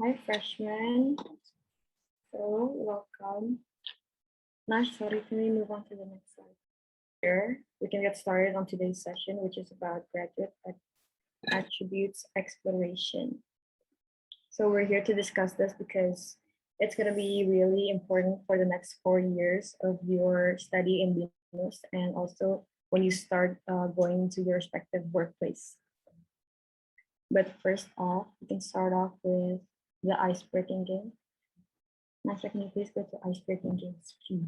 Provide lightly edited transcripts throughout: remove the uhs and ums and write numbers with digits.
Hi, freshmen. So, welcome. Nice, sorry, can we move on to the next slide? Here, we can get started on today's session, which is about graduate attributes exploration. So we're here to discuss this because it's going to be really important for the next 4 years of your study in BINUS and also when you start going into your respective workplace. But first off, we can start off with the ice-breaking game. Master, can you please go to ice-breaking games, please?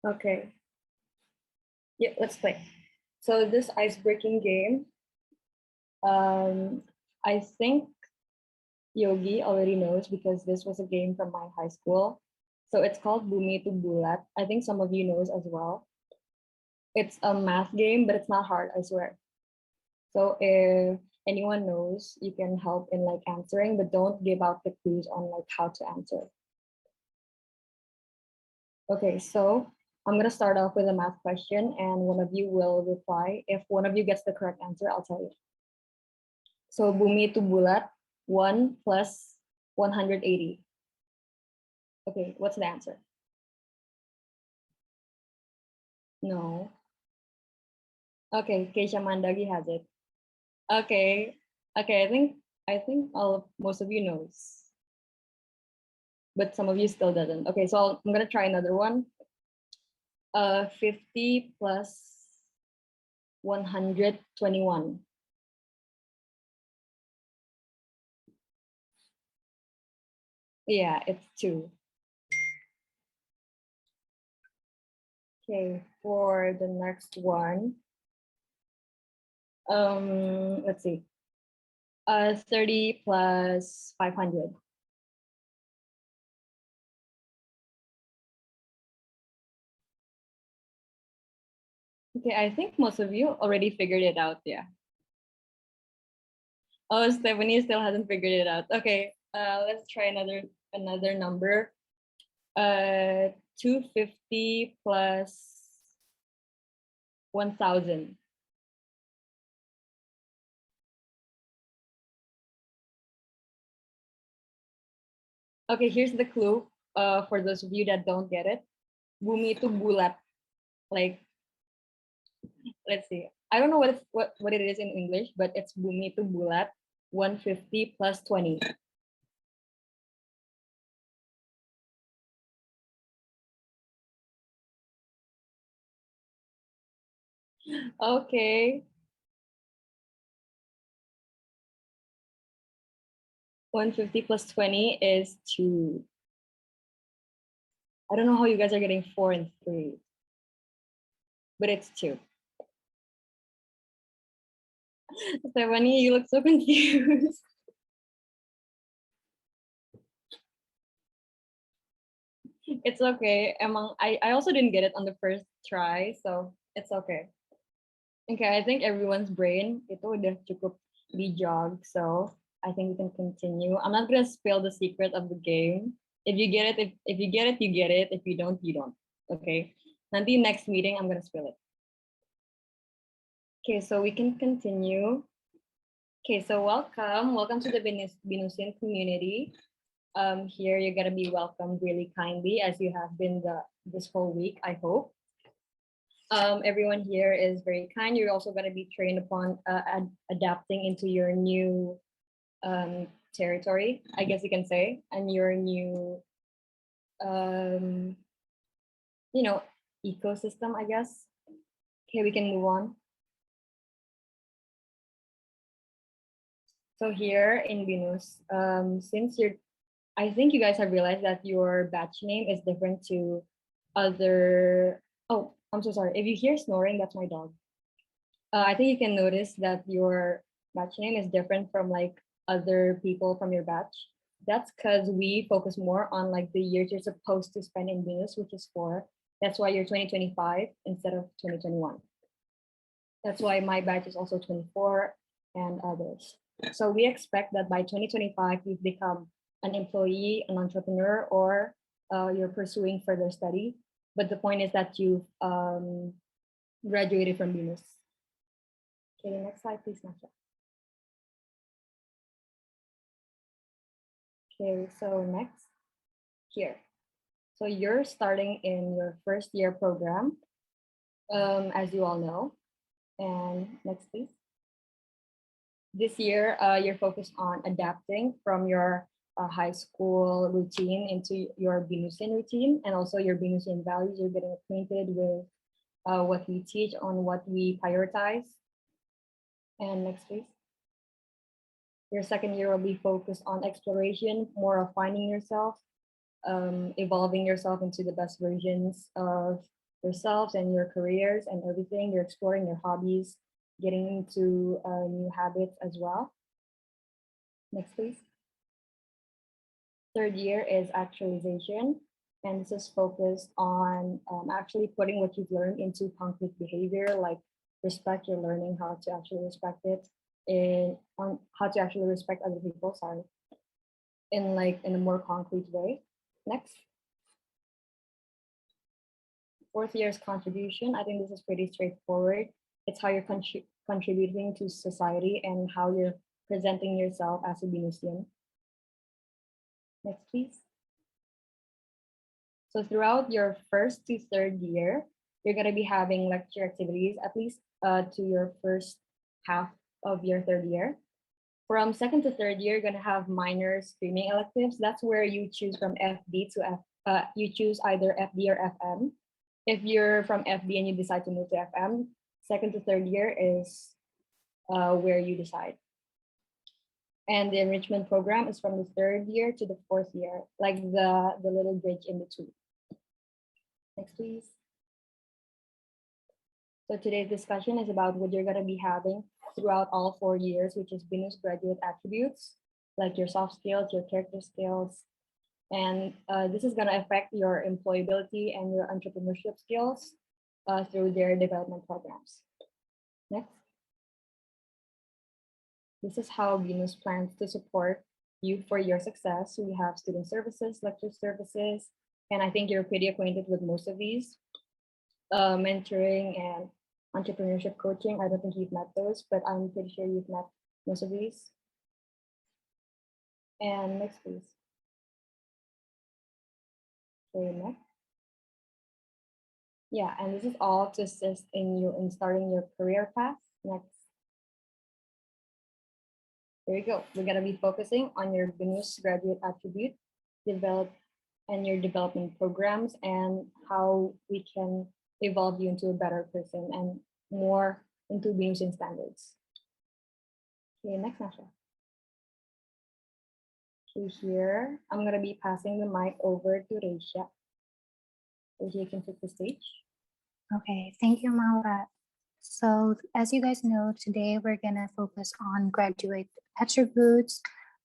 Okay. Yeah, let's play. So this ice-breaking game, I think Yogi already knows because this was a game from my high school. So it's called Bumi to Bulat. I think some of you knows as well. It's a math game, but it's not hard, I swear. So if anyone knows, you can help in like answering, but don't give out the clues on like how to answer. Okay, so I'm gonna start off with a math question and one of you will reply. If one of you gets the correct answer, I'll tell you. So bumi to bulat, 1 plus 180. Okay, what's the answer? No. Okay, Keisha Mandagi has it. Okay, okay, I think most of you knows, but some of you still doesn't. Okay, so I'm gonna try another one. 50 plus 121. Yeah, it's 2. Okay, for the next one, let's see. 30 plus 500. Okay, I think most of you already figured it out. Yeah. Oh, Stephanie still hasn't figured it out. Okay, let's try another number. 250 plus 1000. Okay, here's the clue. For those of you that don't get it, bumi to bulat. Like, let's see. I don't know what it is in English, but it's bumi to bulat 150 plus 20. Okay. 150 plus 20 is 2. I don't know how you guys are getting 4 and 3, but it's 2. Stephanie, you look so confused. It's okay. I also didn't get it on the first try, so it's okay. Okay, I think everyone's brain itu udah cukup di-jog, so I think we can continue. I'm not gonna spill the secret of the game. If you get it, if you get it, you get it. If you don't, you don't. Okay. Nanti next meeting, I'm gonna spill it. Okay, so we can continue. Okay, so welcome to the Binusian community. Here you're gonna be welcomed really kindly as you have been this whole week, I hope. Everyone here is very kind. You're also gonna be trained upon adapting into your new territory, I guess you can say, and your new, ecosystem, I guess. Okay, we can move on. So here in BINUS, since I think you guys have realized that your batch name is different to other, oh, I'm so sorry. If you hear snoring, that's my dog. I think you can notice that your batch name is different from like other people from your batch. That's because we focus more on like the years you're supposed to spend in BINUS, which is 4. That's why you're 2025 instead of 2021. That's why my batch is also 24 and others. So we expect that by 2025, you've become an employee, an entrepreneur, or you're pursuing further study. But the point is that you've graduated from BINUS. Okay, next slide, please, Nasha. Okay, so next, here. So you're starting in your first year program, as you all know. And next, please. This year, you're focused on adapting from your high school routine into your BINUSIAN routine, and also your BINUSIAN values. You're getting acquainted with what we teach, on what we prioritize. And next, please. Your second year will be focused on exploration, more of finding yourself, evolving yourself into the best versions of yourselves and your careers and everything. You're exploring your hobbies, getting into new habits as well. Next, please. Third year is actualization, and this is focused on actually putting what you've learned into concrete behavior, like respect. You're learning how to actually respect it, on how to actually respect other people, sorry, in a more concrete way. Next. Fourth year's contribution. I think this is pretty straightforward. It's how you're contributing to society and how you're presenting yourself as a BINUSian. Next, please. So throughout your first to third year, you're going to be having lecture activities, at least to your first half of your third year. From second to third year, you're going to have minor streaming electives. That's where you choose from FD to you choose either FD or FM. If you're from FD and you decide to move to FM, second to third year is where you decide. And the enrichment program is from the third year to the fourth year, like the little bridge in between. Next, please. So today's discussion is about what you're going to be having throughout all 4 years, which is BINUS graduate attributes, like your soft skills, your character skills. And this is going to affect your employability and your entrepreneurship skills through their development programs. Next. This is how BINUS plans to support you for your success. We have student services, lecture services, and I think you're pretty acquainted with most of these. Mentoring and entrepreneurship coaching. I don't think you've met those, but I'm pretty sure you've met most of these. And next, please. Okay, next. Yeah, and this is all to assist in you in starting your career path. Next. There you go. We're gonna be focusing on your BINUS graduate attribute, and your development programs and how we can evolve you into a better person and more into BINUSian standards. Okay, next, Nasha. Okay, here, I'm gonna be passing the mic over to Reisha. Reisha, you can take the stage. Okay, thank you, Maura. So as you guys know, today we're gonna focus on graduate attributes.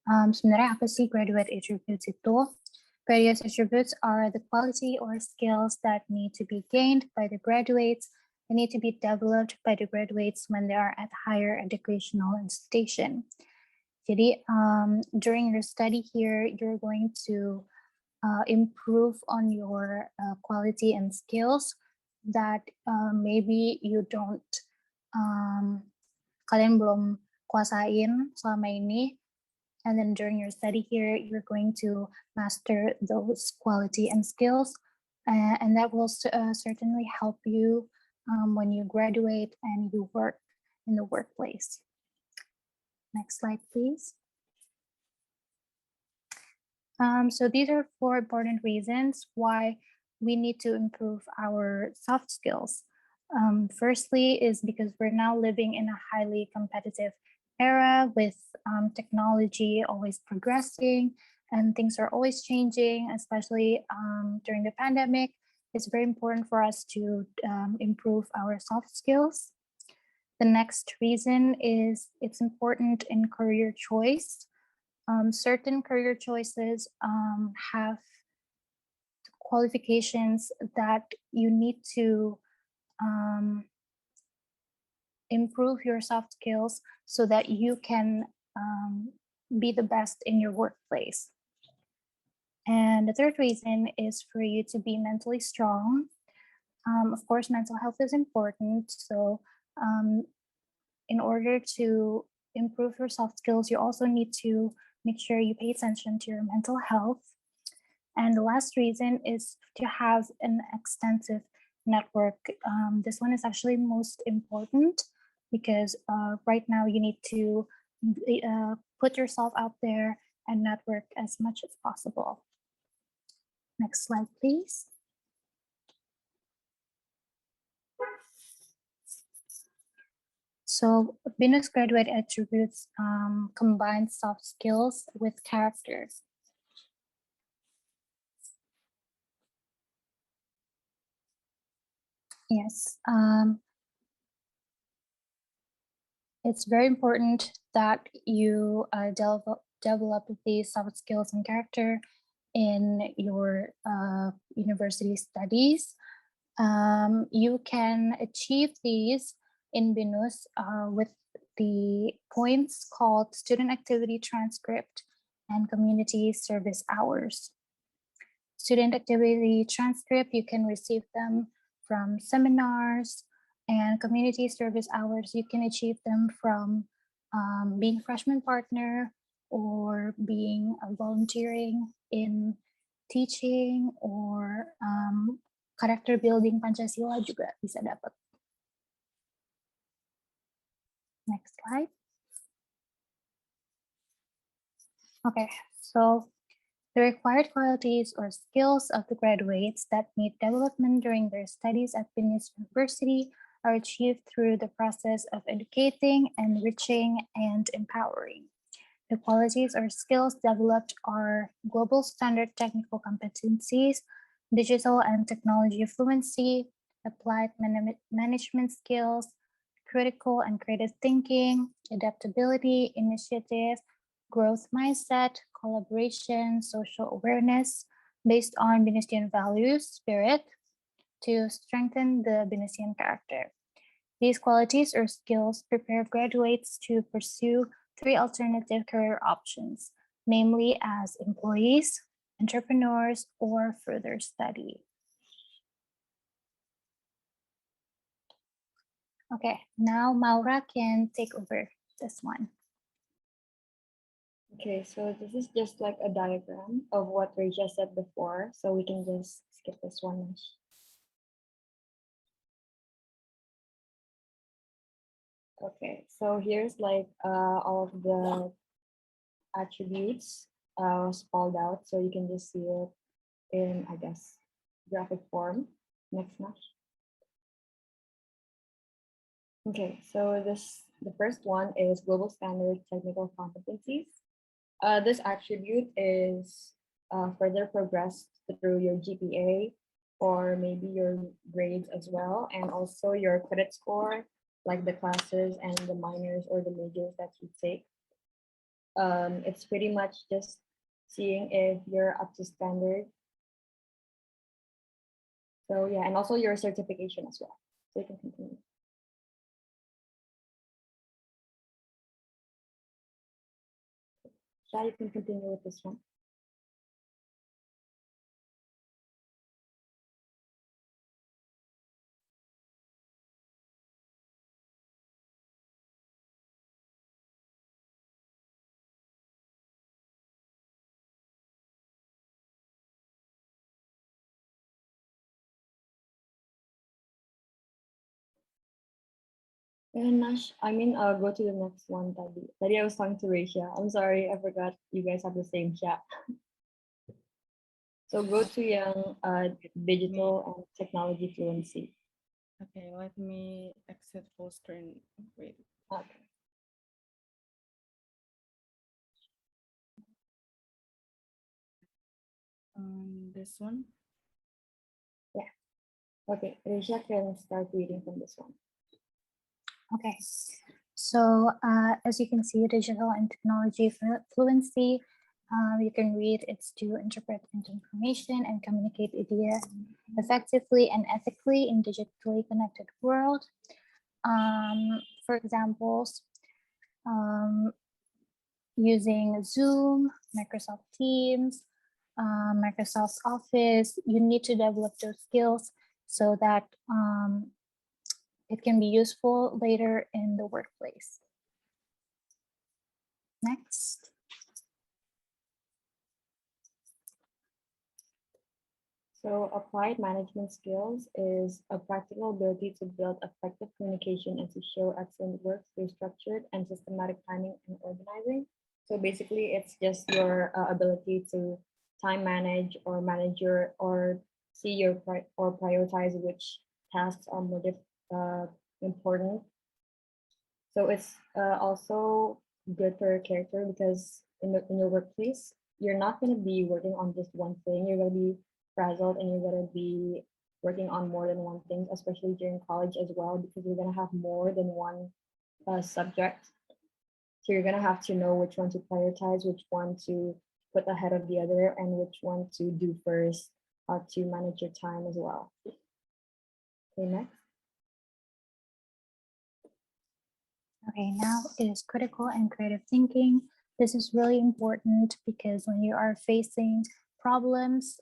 Sebenarnya apa sih graduate attributes itu? Graduate attributes are the quality or skills that need to be gained by the graduates and need to be developed by the graduates when they are at higher educational institution. Jadi during your study here, you're going to improve on your quality and skills that maybe you don't, kalian belum kuasain selama ini. And then during your study here, you're going to master those quality and skills. And that will certainly help you when you graduate and you work in the workplace. Next slide, please. So these are 4 important reasons why we need to improve our soft skills. Firstly is because we're now living in a highly competitive era with technology always progressing and things are always changing, especially during the pandemic. It's very important for us to improve our soft skills. The next reason is it's important in career choice. Certain career choices have qualifications that you need to improve your soft skills so that you can be the best in your workplace. And the third reason is for you to be mentally strong. Of course, mental health is important. So in order to improve your soft skills, you also need to make sure you pay attention to your mental health. And the last reason is to have an extensive network. This one is actually most important because right now you need to put yourself out there and network as much as possible. Next slide, please. So BINUS graduate attributes combine soft skills with character. Yes, it's very important that you develop these soft skills and character in your university studies. You can achieve these in BINUS with the points called student activity transcript and community service hours. Student activity transcript, you can receive them from seminars, and community service hours, you can achieve them from being freshman partner or being volunteering in teaching or character building Pancasila juga bisa dapat. Next slide. Okay, so the required qualities or skills of the graduates that need development during their studies at BINUS University are achieved through the process of educating, enriching, and empowering. The qualities or skills developed are global standard technical competencies, digital and technology fluency, applied management skills, critical and creative thinking, adaptability, initiative, growth mindset, collaboration, social awareness based on BINUSian values, spirit, to strengthen the BINUSian character. These qualities or skills prepare graduates to pursue 3 alternative career options, namely as employees, entrepreneurs, or further study. Okay, now Maura can take over this one. Okay, so this is just like a diagram of what Reisha said before, so we can just skip this one. Okay, so here's like all of the attributes spelled out, so you can just see it in, I guess, graphic form. Next, Nash. Okay, so the first one is global standard technical competencies. This attribute is further progressed through your GPA or maybe your grades as well, and also your credit score, like the classes and the minors or the majors that you take. It's pretty much just seeing if you're up to standard. So yeah, and also your certification as well. So you can continue. Shah, you can continue with this one. And Nash, go to the next one, Tadi. Tadi I was talking to Raisha. I'm sorry, I forgot you guys have the same chat. So go to yung digital and technology fluency. Okay, let me exit full screen. Wait. Okay. This one. Yeah. Okay, Raisha can start reading from this one. Okay, so as you can see, digital and technology fluency, you can read it's to interpret information and communicate ideas effectively and ethically in digitally connected world. for examples, using Zoom, Microsoft Teams, Microsoft Office. You need to develop those skills so that it can be useful later in the workplace. Next. So applied management skills is a practical ability to build effective communication and to show excellent work through structured and systematic planning and organizing. So basically, it's just your ability to time manage or manage your or see your or prioritize which tasks are more important. So it's also good for your character because in your workplace, you're not going to be working on just one thing. You're going to be frazzled and you're going to be working on more than one thing, especially during college as well, because you're going to have more than one subject. So you're going to have to know which one to prioritize, which one to put ahead of the other, and which one to do first to manage your time as well. Okay, next. Okay, now it is critical and creative thinking. This is really important because when you are facing problems,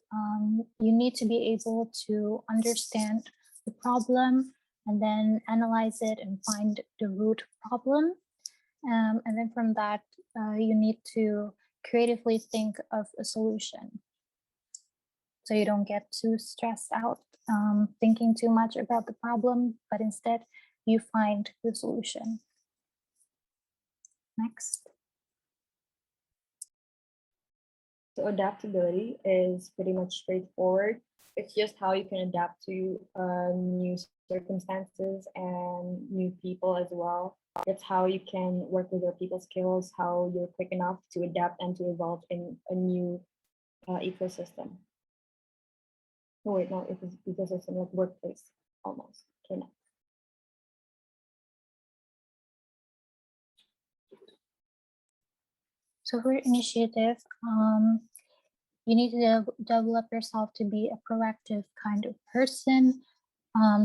you need to be able to understand the problem and then analyze it and find the root problem. And then from that, you need to creatively think of a solution. So you don't get too stressed out thinking too much about the problem, but instead you find the solution. Next. So adaptability is pretty much straightforward. It's just how you can adapt to new circumstances and new people as well. It's how you can work with your people skills, how you're quick enough to adapt and to evolve in a new ecosystem. No, wait, no, it is ecosystem, like workplace, almost. Okay, next. So for initiative, you need to develop yourself to be a proactive kind of person.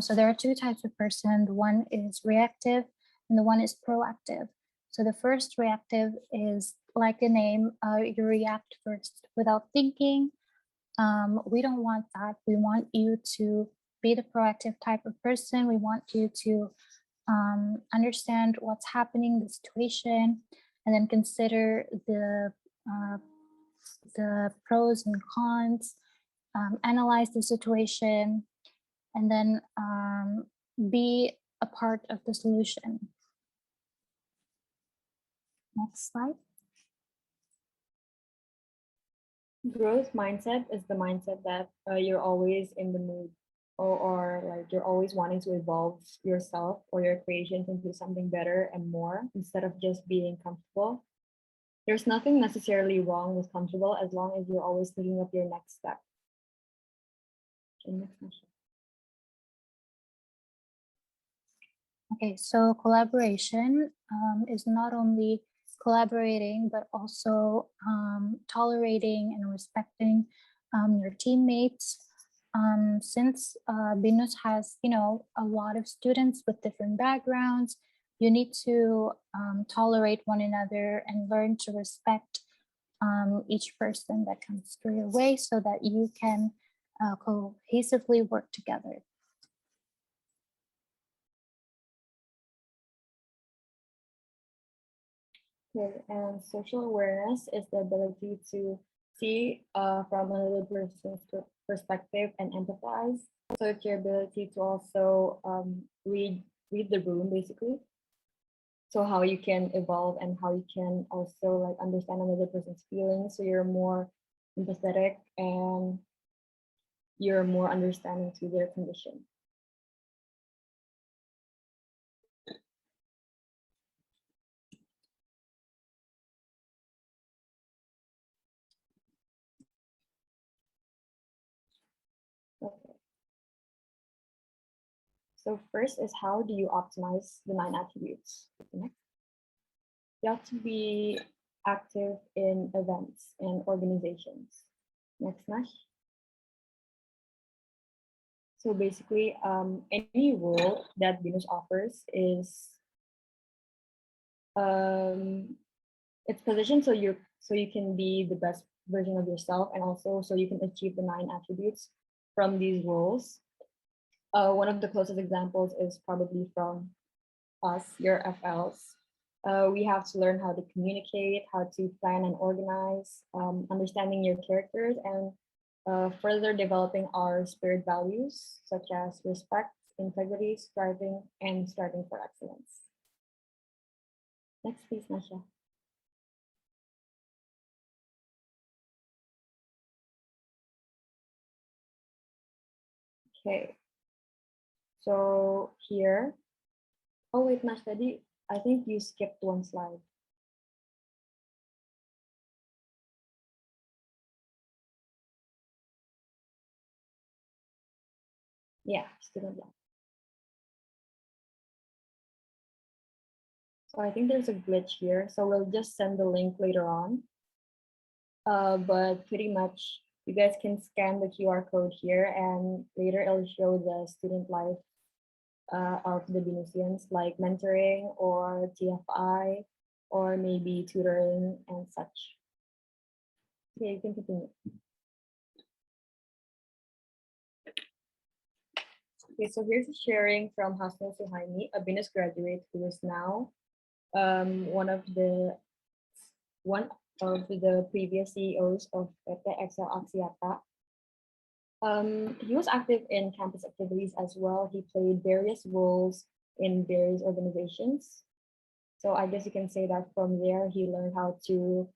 So there are two types of person. The one is reactive and the one is proactive. So the first reactive is like the name, you react first without thinking. We don't want that. We want you to be the proactive type of person. We want you to understand what's happening, the situation, and then consider the pros and cons, analyze the situation, and then be a part of the solution. Next slide. Growth mindset is the mindset that you're always in the mood or like you're always wanting to evolve yourself or your creations into something better and more instead of just being comfortable. There's nothing necessarily wrong with comfortable as long as you're always thinking of your next step. Okay, next question. Okay, so collaboration is not only collaborating, but also tolerating and respecting your teammates. Since BINUS has, a lot of students with different backgrounds, you need to tolerate one another and learn to respect each person that comes through your way so that you can cohesively work together. Okay, and social awareness is the ability to see from another person's perspective and empathize. So it's your ability to also read the room basically. So how you can evolve and how you can also like understand another person's feelings. So you're more empathetic and you're more understanding to their condition. Okay. So first is how do you optimize the 9 attributes? Next. You have to be active in events and organizations. Next, Nash. So basically, any role that BINUS offers is it's positioned so you can be the best version of yourself, and also so you can achieve the 9 attributes from these roles. One of the closest examples is probably from us, your FLs. We have to learn how to communicate, how to plan and organize, understanding your characters, and further developing our spirit values, such as respect, integrity, striving for excellence. Next, please, Nasha. Okay. So here, oh wait, Nasha, I think you skipped one slide. Yeah, student life. So I think there's a glitch here. So we'll just send the link later on. But pretty much you guys can scan the QR code here, and later it'll show the student life of the BINUSians, like mentoring or TFI or maybe tutoring and such. Okay, you can continue. Okay, so here's a sharing from Hasnul Suhaimi, a BINUS graduate who is now one of the previous CEOs of PT Excel Axiata. He was active in campus activities as well. He played various roles in various organizations. So I guess you can say that from there, he learned how to,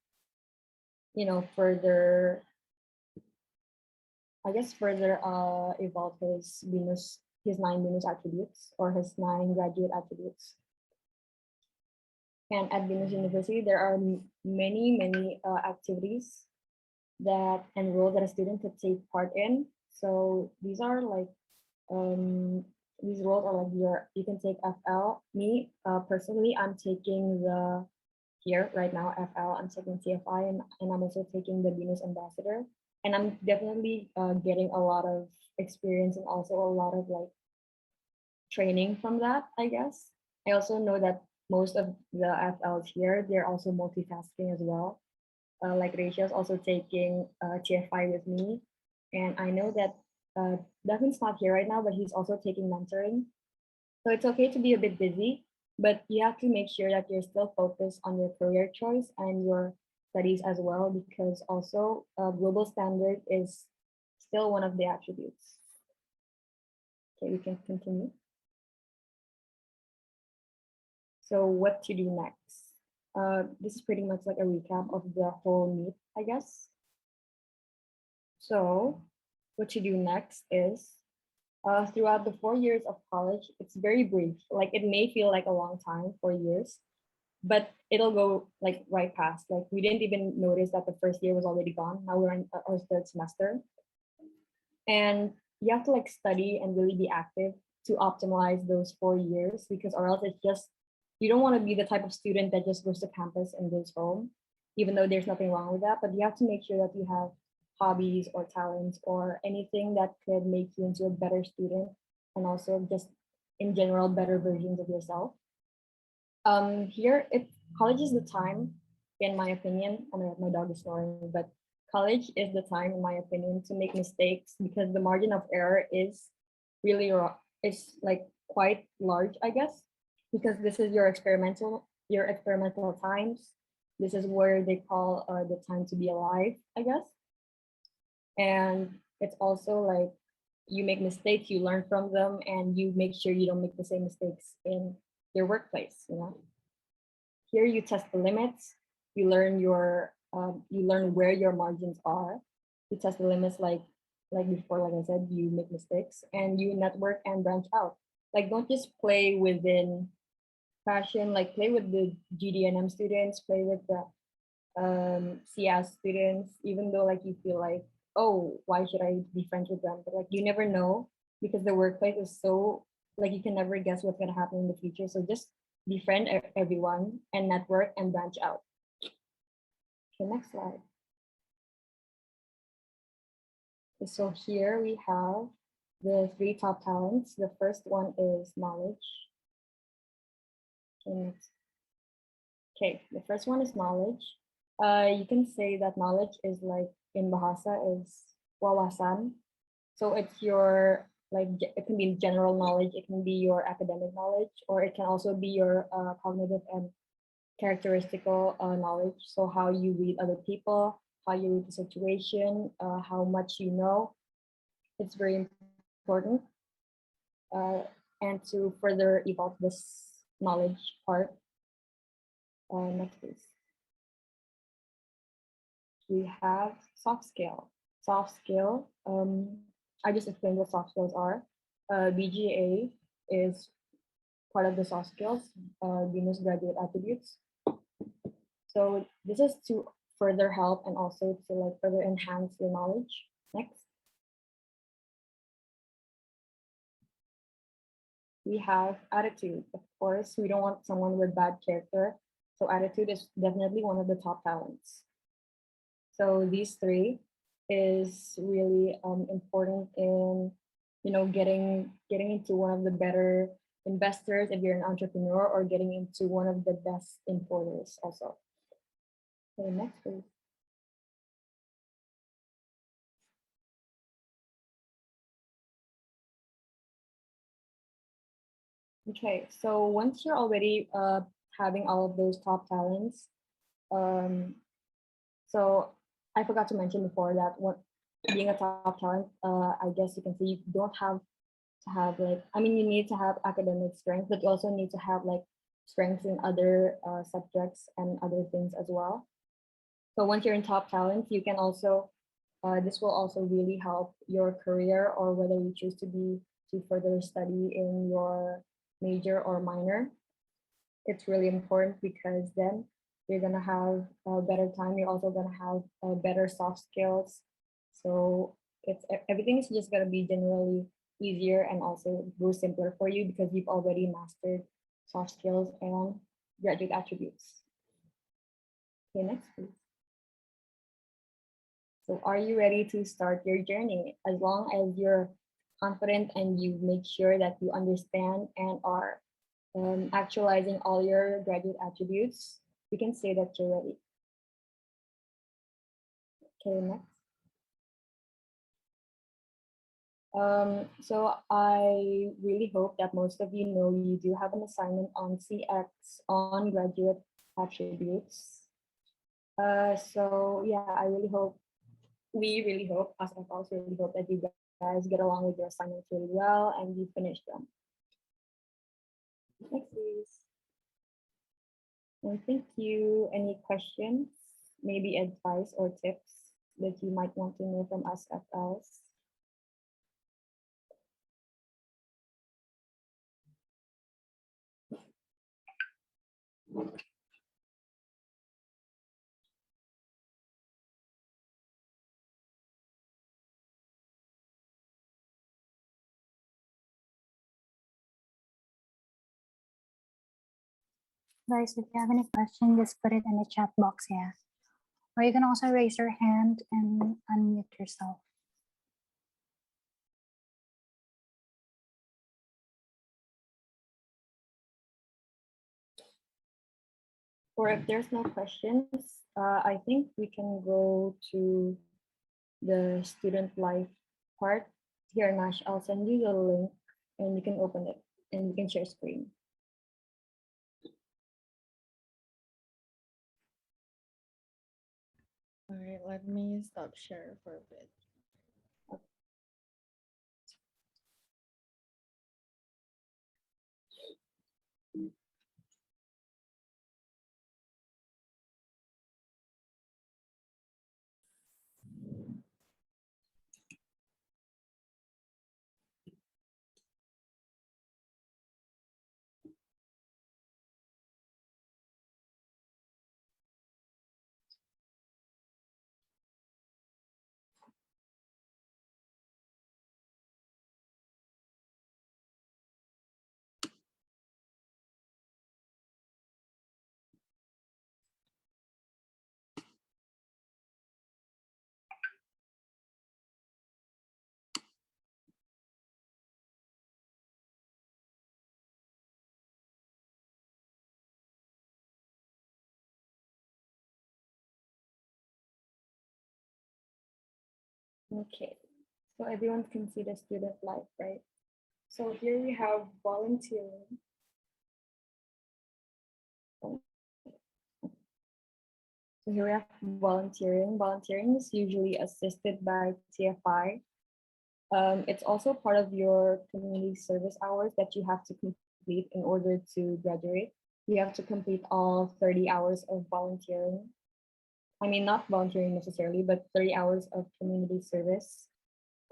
further evolve his 9 BINUS attributes, or his 9 graduate attributes. And at BINUS University, there are many activities that enroll that a student could take part in. So these are like these roles are like you can take FL. Me personally, I'm taking here right now FL. I'm taking TFI, and I'm also taking the BINUS ambassador. And I'm definitely getting a lot of experience and also a lot of like training from that, I guess. I also know that most of the FLs here, they're also multitasking as well. Like Rachel's also taking TFI with me. And I know that Devin's not here right now, but he's also taking mentoring. So it's okay to be a bit busy, but you have to make sure that you're still focused on your career choice and your studies as well, because also global standard is still one of the attributes. Okay, we can continue. So what to do next? This is pretty much like a recap of the whole meet, I guess. So what to do next is throughout the 4 years of college, it's very brief. Like it may feel like a long time, 4 years, but it'll go like right past. Like we didn't even notice that the first year was already gone. Now we're in our 3rd semester. And you have to like study and really be active to optimize those 4 years, because or else it's just, you don't want to be the type of student that just goes to campus and goes home, even though there's nothing wrong with that. But you have to make sure that you have hobbies or talents or anything that could make you into a better student, and also just in general better versions of yourself. Here, college is the time, in my opinion. I know my dog is snoring, but college is the time, in my opinion, to make mistakes, because the margin of error is really is like quite large, I guess, because this is your experimental times. This is where they call the time to be alive, I guess. And it's also like you make mistakes, you learn from them, and you make sure you don't make the same mistakes in your workplace. Here you test the limits, you learn where your margins are. You test the limits, like before, like I said, you make mistakes, and you network and branch out. Like don't just play within fashion, like play with the GDNM students, play with the CS students, even though like you feel like, oh, why should I be friends with them? But like you never know, because the workplace is so, like you can never guess what's gonna happen in the future. So just befriend everyone and network and branch out. Okay, next slide. Okay, so here we have the 3 top talents. The first one is knowledge. Okay, next. Okay, the first one is knowledge. You can say that knowledge is like in Bahasa is wawasan. So it's your it can be general knowledge, it can be your academic knowledge, or it can also be your cognitive and characteristical knowledge. So how you read other people, how you read the situation, how much you know. It's very important. And to further evolve this knowledge part, next please. We have soft skill. Soft skill, I just explained what soft skills are. BGA is part of the soft skills, BINUS graduate attributes. So this is to further help and also to like further enhance your knowledge. Next. We have attitude. Of course, we don't want someone with bad character. So attitude is definitely one of the top talents. So these three is really important in getting into one of the better investors if you're an entrepreneur, or getting into one of the best importers also. Okay, next please. Okay, so once you're already having all of those top talents, so I forgot to mention before that being a top talent, I guess you can see you don't have to have like, I mean, you need to have academic strength, but you also need to have like strengths in other subjects and other things as well. So once you're in top talent, you can also, this will also really help your career, or whether you choose to further study in your major or minor. It's really important because then you're gonna have a better time. You're also gonna have better soft skills. So everything is just gonna be generally easier and also go simpler for you because you've already mastered soft skills and graduate attributes. Okay, next please. So are you ready to start your journey? As long as you're confident and you make sure that you understand and are actualizing all your graduate attributes, we can say that you're ready. Okay, next. So I really hope that most of you know you do have an assignment on CX on graduate attributes. So yeah, we really hope, us also really hope that you guys get along with your assignments really well and you finish them. Next, please. And thank you. Any questions, maybe advice or tips that you might want to know from us FLs? Guys, if you have any question, just put it in the chat box, yeah. Or you can also raise your hand and unmute yourself. Or if there's no questions, I think we can go to the student life part. Here, Nash, I'll send you the link and you can open it and you can share screen. All right, let me stop share for a bit. Okay, so everyone can see the student life, right? So here we have volunteering. So here we have volunteering. Volunteering is usually assisted by TFI. It's also part of your community service hours that you have to complete in order to graduate. You have to complete all 30 hours of volunteering. I mean, not volunteering necessarily, but 30 hours of community service.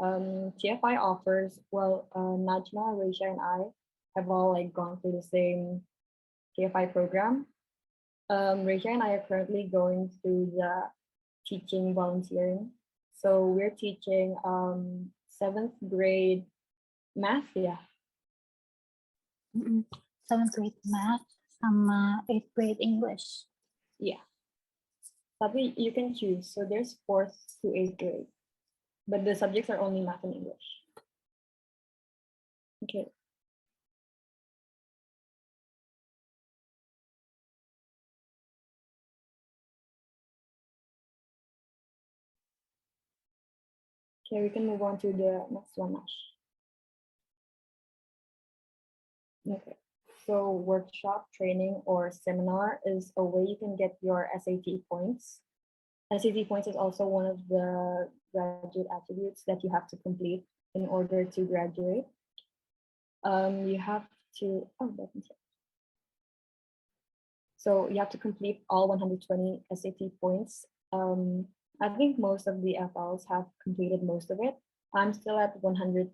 TFI offers, well, Najma, Raisha, and I have all like gone through the same TFI program. Raisha and I are currently going through the teaching volunteering. So we're teaching 7th grade math, yeah. Seventh grade math, eighth grade English. Yeah. Tapi you can choose. So there's 4th to 8th grade, but the subjects are only math and English. Okay. Okay, we can move on to the next one, Nash. Okay. So workshop, training, or seminar is a way you can get your SAT points. SAT points is also one of the graduate attributes that you have to complete in order to graduate. You have to, so you have to complete all 120 SAT points. I think most of the FLs have completed most of it. I'm still at 112,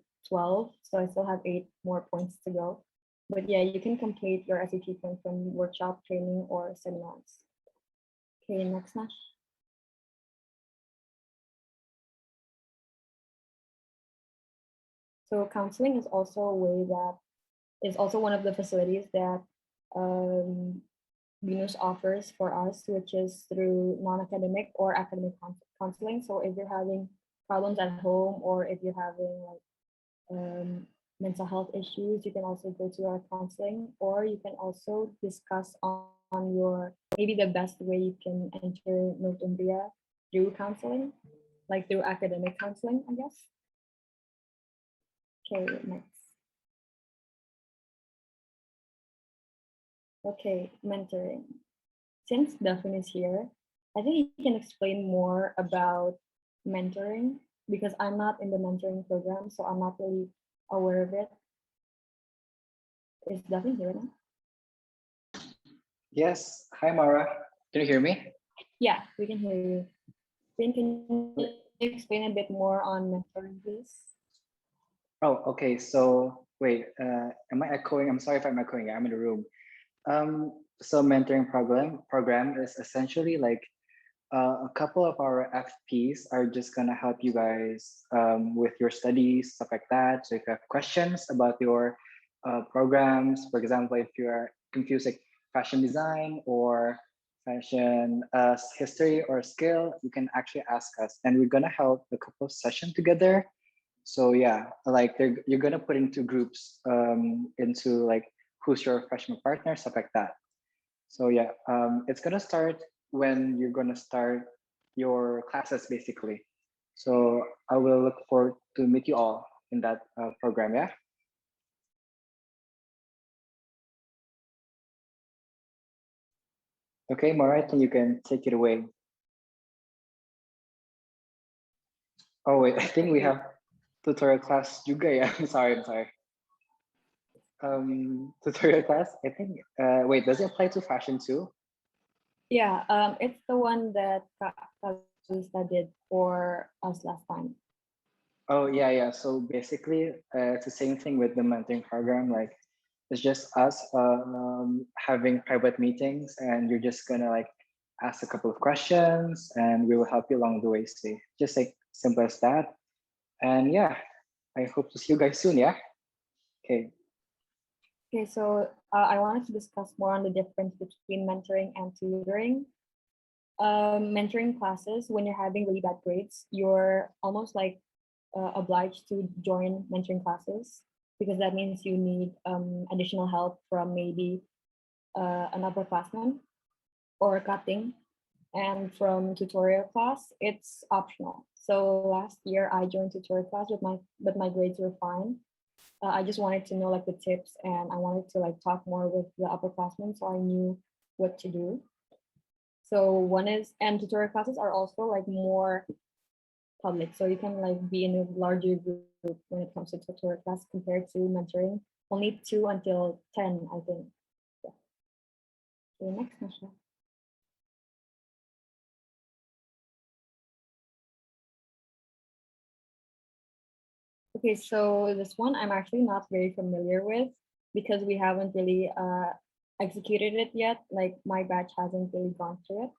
so I still have 8 more points to go. But yeah, you can complete your SAT points from workshop, training, or seminars. Okay, next, Nash. So counseling is also a way that is also one of the facilities that BINUS offers for us, which is through non-academic or academic counseling. So if you're having problems at home or if you're having like mental health issues, you can also go to our counseling, or you can also discuss on your maybe the best way you can enter Northumbria through counseling, like through academic counseling, I guess. Okay, next. Okay, mentoring. Since Daphne is here, I think he can explain more about mentoring because I'm not in the mentoring program, so I'm not really aware of it. Is Daphne here now? Yes. Hi, Mara. Can you hear me? Yeah, we can hear you. Can you explain a bit more on mentoring, please? Oh, okay. So wait, am I echoing? I'm sorry if I'm echoing. I'm in the room. So mentoring program is essentially like a couple of our FPs are just gonna help you guys with your studies, stuff like that. So if you have questions about your programs, for example, if you are confused like fashion design or fashion history or skill, you can actually ask us, and we're gonna help a couple of sessions together. So yeah, like you're gonna put into groups into like who's your freshman partner, stuff like that. So yeah, it's gonna start when you're gonna start your classes basically. So I will look forward to meet you all in that program. Yeah. Okay, Marat, you can take it away. Oh wait, I think we have tutorial class juga ya. I'm sorry. Tutorial class. I think. Wait, does it apply to fashion too? Yeah, it's the one that Kalista did for us last time. Oh yeah. So basically, it's the same thing with the mentoring program. Like, it's just us having private meetings, and you're just gonna like ask a couple of questions, and we will help you along the way. See, just like simple as that. And yeah, I hope to see you guys soon. Yeah. Okay. Okay, so I wanted to discuss more on the difference between mentoring and tutoring. Mentoring classes, when you're having really bad grades, you're almost like obliged to join mentoring classes because that means you need additional help from maybe an upperclassman or cutting. And from tutorial class, it's optional. So last year I joined tutorial class with my grades were fine. I just wanted to know like the tips, and I wanted to like talk more with the upperclassmen so I knew what to do. So one is, and tutorial classes are also like more public, so you can like be in a larger group when it comes to tutorial class compared to mentoring, only 2 until 10, I think. Yeah. Okay, next, Masha. Okay, so this one I'm actually not very familiar with because we haven't really executed it yet. Like my batch hasn't really gone through it.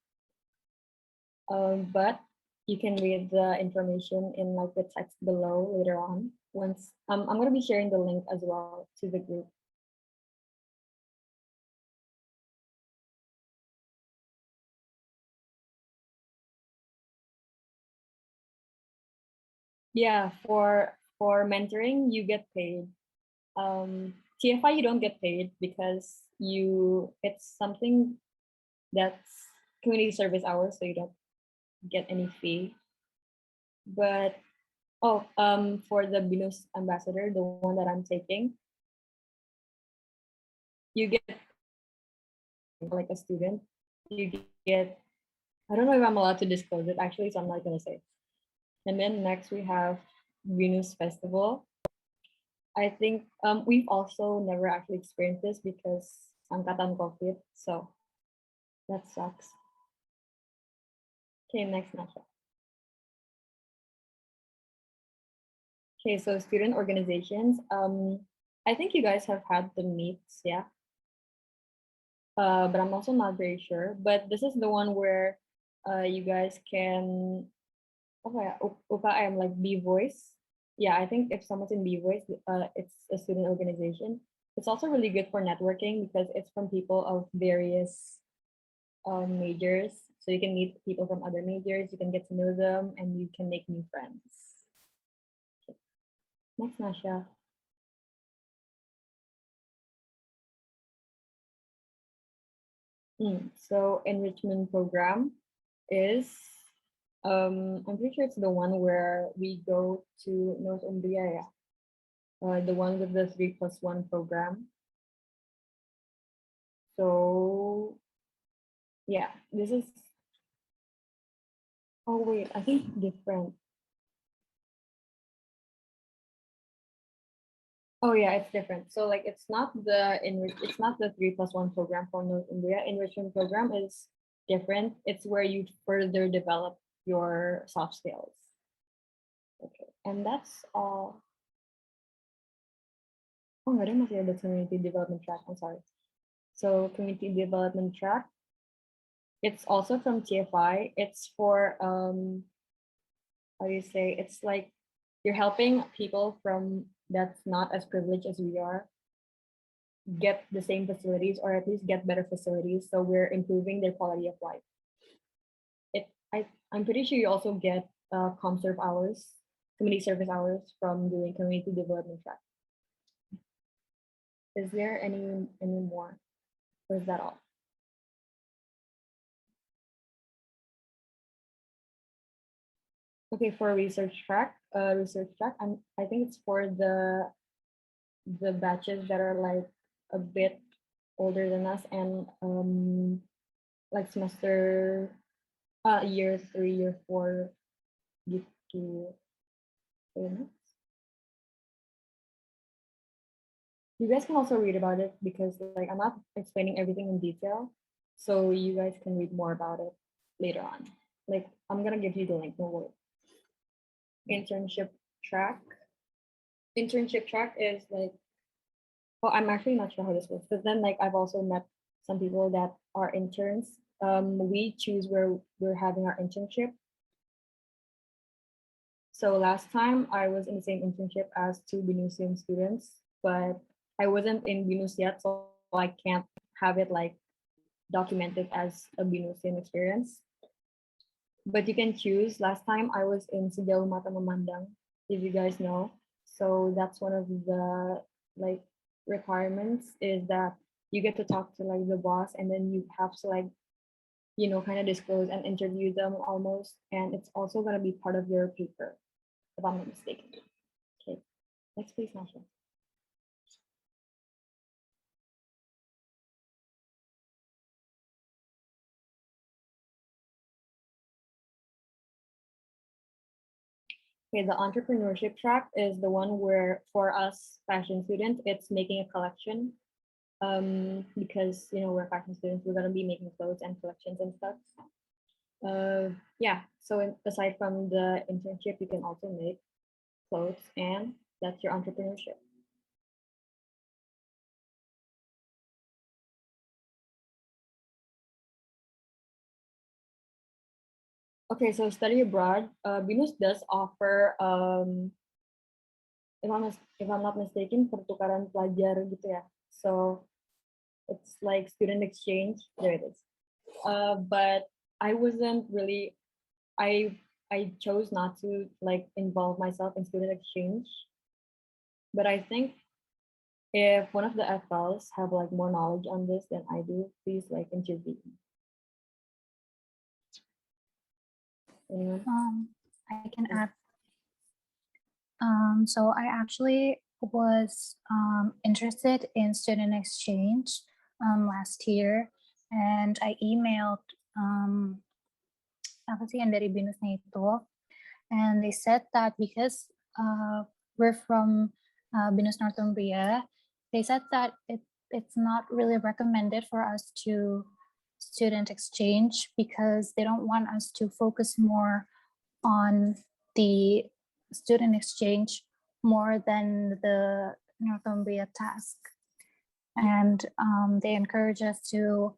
But you can read the information in like the text below later on. Once I'm gonna be sharing the link as well to the group. Yeah, for mentoring you get paid. TFI you don't get paid because it's something that's community service hours, so you don't get any fee. But for the BINUS ambassador, the one that I'm taking, you get like a student, you get, I don't know if I'm allowed to disclose it actually, so I'm not gonna say. And then next we have BINUS Festival. I think we've also never actually experienced this because angkatan COVID, so that sucks. Okay, next, Nasha. Okay, so student organizations. I think you guys have had the meets, yeah. But I'm also not very sure. But this is the one where you guys can, I am like B Voice. Yeah, I think if someone's in B Voice, it's a student organization. It's also really good for networking because it's from people of various majors. So you can meet people from other majors, you can get to know them, and you can make new friends. Next, Nasha. So enrichment program is, I'm pretty sure it's the one where we go to North Umbria, the one with the 3+1 program. So yeah, this is, oh wait, I think different. Oh yeah, it's different. So like it's not the 3+1 program for North Umbria. Enrichment program is different. It's where you further develop your soft skills. Okay, and that's all. Oh, nggak ada, masih ada community development track. I'm sorry. So community development track. It's also from TFI. It's for how do you say? It's like you're helping people from that's not as privileged as we are get the same facilities or at least get better facilities. So we're improving their quality of life. I'm pretty sure you also get ComServe hours, community service hours from doing community development track. Is there any more? Or is that all? Okay, for research track, I think it's for the batches that are like a bit older than us and like semester year 3, year 4, you to you guys can also read about it because like I'm not explaining everything in detail, so you guys can read more about it later on. Like I'm gonna give you the link, no worry. Internship track. Internship track is like, well, I'm actually not sure how this works, but then like I've also met some people that are interns. We choose where we're having our internship. So last time I was in the same internship as 2 BINUSIAN students, but I wasn't in BINUS yet, so I can't have it like documented as a BINUSIAN experience. But you can choose. Last time I was in Sejauh Mata Memandang, if you guys know. So that's one of the like requirements is that you get to talk to like the boss, and then you have to like kind of disclose and interview them almost. And it's also going to be part of your paper, if I'm not mistaken. Okay, next please, Nasha. Okay, the entrepreneurship track is the one where for us fashion students, it's making a collection. Because we're fashion students, we're gonna be making clothes and collections and stuff. Yeah, so aside from the internship, you can also make clothes, and that's your entrepreneurship. Okay, so study abroad, BINUS does offer, if I'm not mistaken, pertukaran pelajar gitu ya. So it's like student exchange. There it is. But I wasn't really, I chose not to like involve myself in student exchange. But I think if one of the FLs have like more knowledge on this than I do, please like intervene. Anyone? I can add. So I actually was interested in student exchange last year, and I emailed apa sih yang dari BINUSnya itu, and they said that because we're from BINUS Northumbria, they said that it's not really recommended for us to student exchange because they don't want us to focus more on the student exchange more than the Northumbria task. And they encourage us to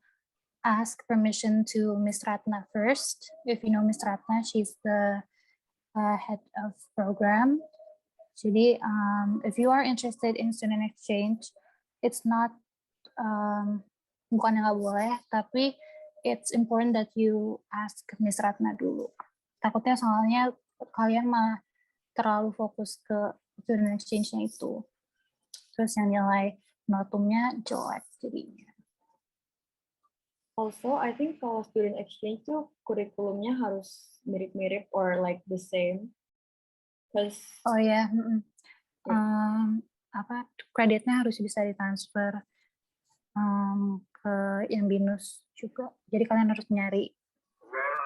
ask permission to Ms. Ratna first. If you know Ms. Ratna, she's the head of program. Jadi, if you are interested in student exchange, it's not, bukan yang nggak boleh, tapi it's important that you ask Ms. Ratna dulu. Takutnya soalnya kalian mah terlalu fokus ke student exchange-nya itu. Terus yang nilai notumnya jelek jadinya. Also, I think kalau student exchange tuh kurikulumnya harus mirip-mirip or like the same. Cause oh ya, kreditnya harus bisa ditransfer ke yang BINUS juga. Jadi kalian harus nyari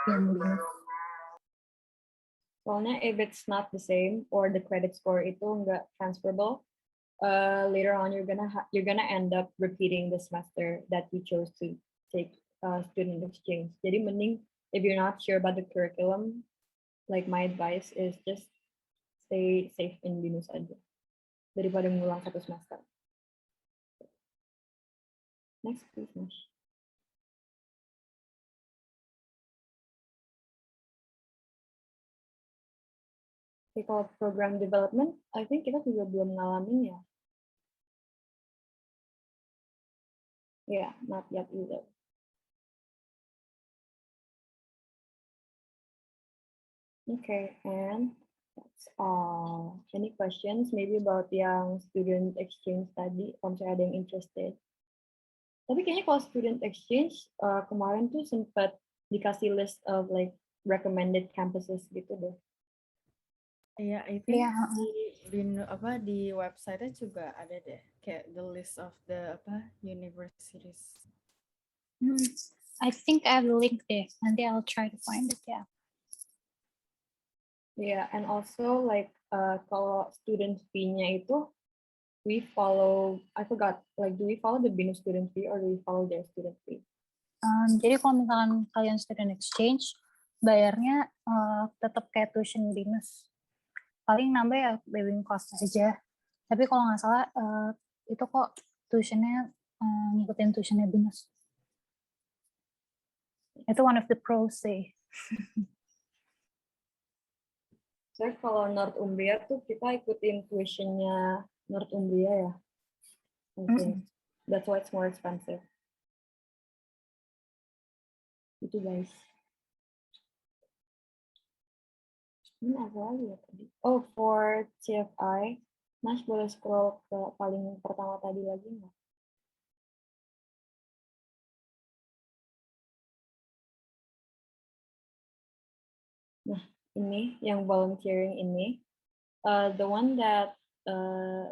yang BINUS. Soalnya if it's not the same or the credit score itu nggak transferable, later on you're gonna end up repeating the semester that you chose to take student exchange. Jadi mending if you're not sure about the curriculum, like my advice is just stay safe in BINUS aja daripada ngulang satu semester. Next, please, Nash. Okay, kalau program development, I think kita juga belum ngalamin ya. Yeah, not yet either. Okay, and that's all. Any questions maybe about yang student exchange tadi, kalau misalnya ada yang interested? Tapi kayaknya kalau student exchange, kemarin tuh sempat dikasih list of like recommended campuses gitu deh. Iya, I think di website-nya juga ada deh, kayak the list of the universities. I think I have the link there. Nanti I'll try to find it. Yeah. Yeah, and also like kalau student fee-nya itu we follow, I forgot, like do we follow the BINUS student fee or do we follow their student fee? Jadi kalau misalkan kalian student exchange, bayarnya tetap kayak tuition BINUS. Paling nambah ya living cost aja. Tapi kalau nggak salah itu kok tuitionnya ngikutin tuitionnya BINUS. Itu one of the pros sih. So kalau Northumbria tuh kita ikutin tuitionnya Northumbria ya. Okay. That's why it's more expensive. Itu guys. Ini apa lagi ya tadi? Oh, for CFI, Nash boleh scroll ke paling pertama tadi lagi nggak? ini, yang volunteering ini, the one that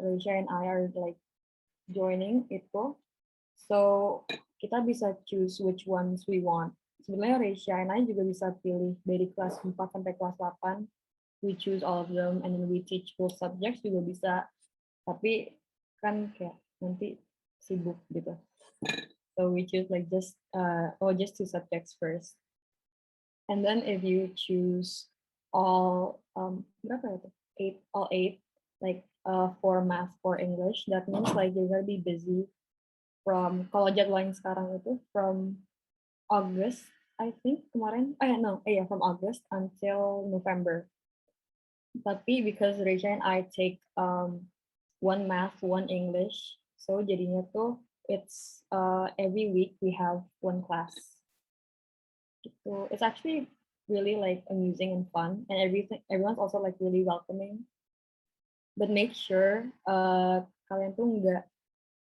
Risha and I are like joining itu, so kita bisa choose which ones we want. Sebenarnya Risha and I juga bisa pilih dari kelas 4 sampai kelas 8, we choose all of them and then we teach full subjects juga bisa, tapi kan kayak nanti sibuk gitu. So we choose like just 2 subjects first. And then if you choose all berapa ya tuh? All eight, like 4 math, 4 English, that means like you're gonna be busy from, kalau jadwalnya sekarang itu from August, I think kemarin, from August until November. Tapi because Reja and I take 1 math, 1 English, so jadinya tuh it's every week we have 1 class. Gitu. It's actually really like amusing and fun, and everyone's also like really welcoming. But make sure kalian tuh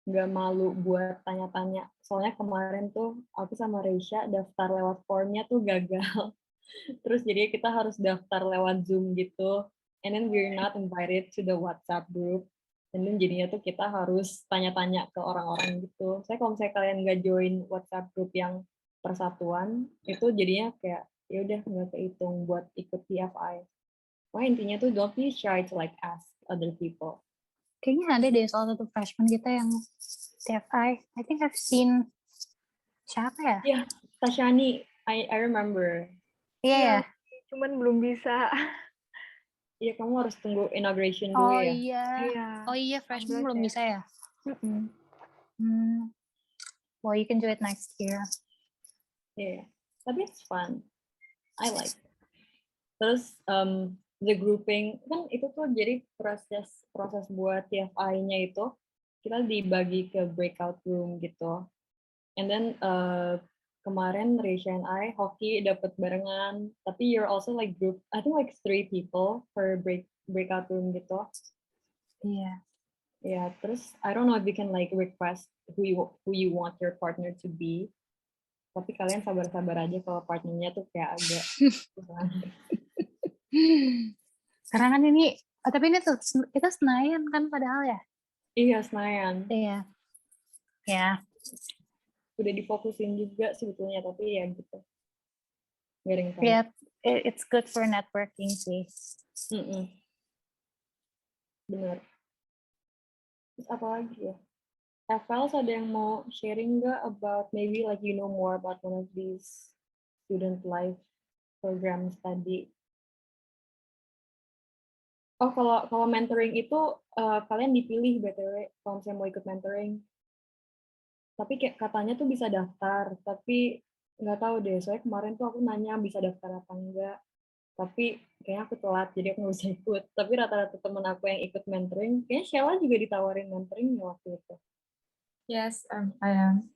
nggak malu buat tanya-tanya. Soalnya kemarin tuh aku sama Reisha daftar lewat formnya tuh gagal. Terus jadi kita harus daftar lewat Zoom gitu. And then we're not invited to the WhatsApp group. And then jadinya tuh kita harus tanya-tanya ke orang-orang gitu. Saya kalau misalnya kalian nggak join WhatsApp group yang persatuan, itu jadinya kayak ya udah nggak kehitung buat ikut TFI. Wah intinya tuh don't be shy to like ask other people. Kayaknya ada deh salah satu freshman kita yang TFI. I think I've seen siapa ya? Yeah, Tashani, I remember. Iya. Cuman belum bisa. Iya, kamu harus tunggu inauguration dulu Oh ya. iya. Iya. Oh iya, freshman 16 belum ya. bisa ya? Mm-mm. Well, you can do it next year. Yeah, tapi it's fun. I like it. Terus the grouping kan itu tuh jadi proses buat TFI-nya itu kita dibagi ke breakout room gitu. And then kemarin Risha and I hoki dapat barengan, tapi you're also like group, I think like 3 people per breakout room gitu. Iya. Yeah, terus I don't know if you can like request who you want your partner to be. Tapi kalian sabar-sabar aja kalau partnernya tuh kayak agak susah. Karena kan ini, tapi ini tuh kita Senayan kan padahal ya? Iya, Senayan. Iya. Ya. Udah difokusin juga sebetulnya, tapi ya gitu. Garing kan. Yeah, it's good for networking sih. Bener. Terus apa lagi ya? FLs ada yang mau sharing nggak about maybe like you know more about one of these student life programs tadi? Oh, kalau mentoring itu kalian dipilih BTW kalau misalnya mau ikut mentoring. Tapi kayak katanya tuh bisa daftar, tapi nggak tahu deh. Soalnya kemarin tuh aku nanya bisa daftar apa enggak. Tapi kayaknya aku telat, jadi aku nggak bisa ikut. Tapi rata-rata temen aku yang ikut mentoring, kayaknya Sheila juga ditawarin mentoring ya waktu itu. Yes, I am.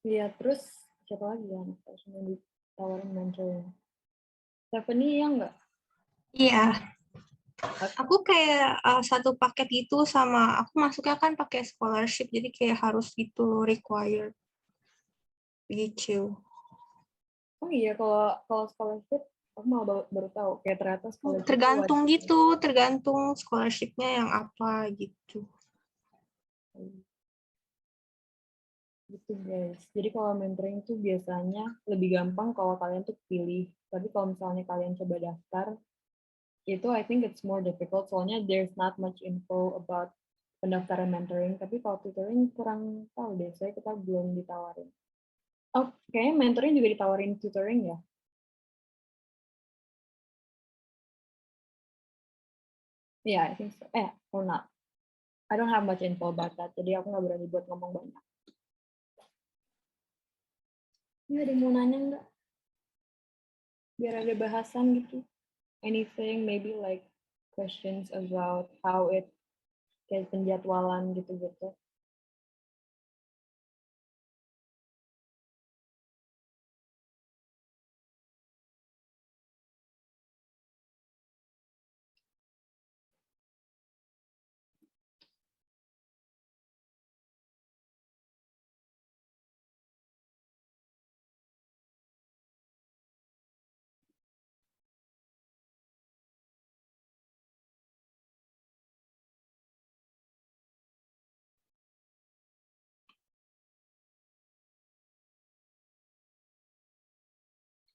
Iya, terus siapa lagi ya anak kelas yang ditawarin mentoring? Stephanie ya nggak? Iya, aku kayak satu paket itu sama aku masuknya kan pakai scholarship, jadi kayak harus gitu loh, required gitu. Oh iya, kalau scholarship, aku malah baru tahu. Kayak ternyata scholarship Tergantung wajib. gitu, tergantung scholarshipnya yang apa gitu. Gitu guys. Jadi kalau mentoring tuh biasanya lebih gampang kalau kalian tuh pilih. Tapi kalau misalnya kalian coba daftar, itu I think it's more difficult. Soalnya there's not much info about pendaftaran mentoring. Tapi kalau tutoring kurang tahu deh. Soalnya kita belum ditawarin. Oh, kayaknya mentoring juga ditawarin tutoring ya? Yeah, I think so. Or not. I don't have much info about that. Jadi aku nggak berani buat ngomong banyak. Ini ada yang mau nanya nggak? Biar ada bahasan gitu. Anything, maybe like questions about how it kayak penjadwalan gitu-gitu.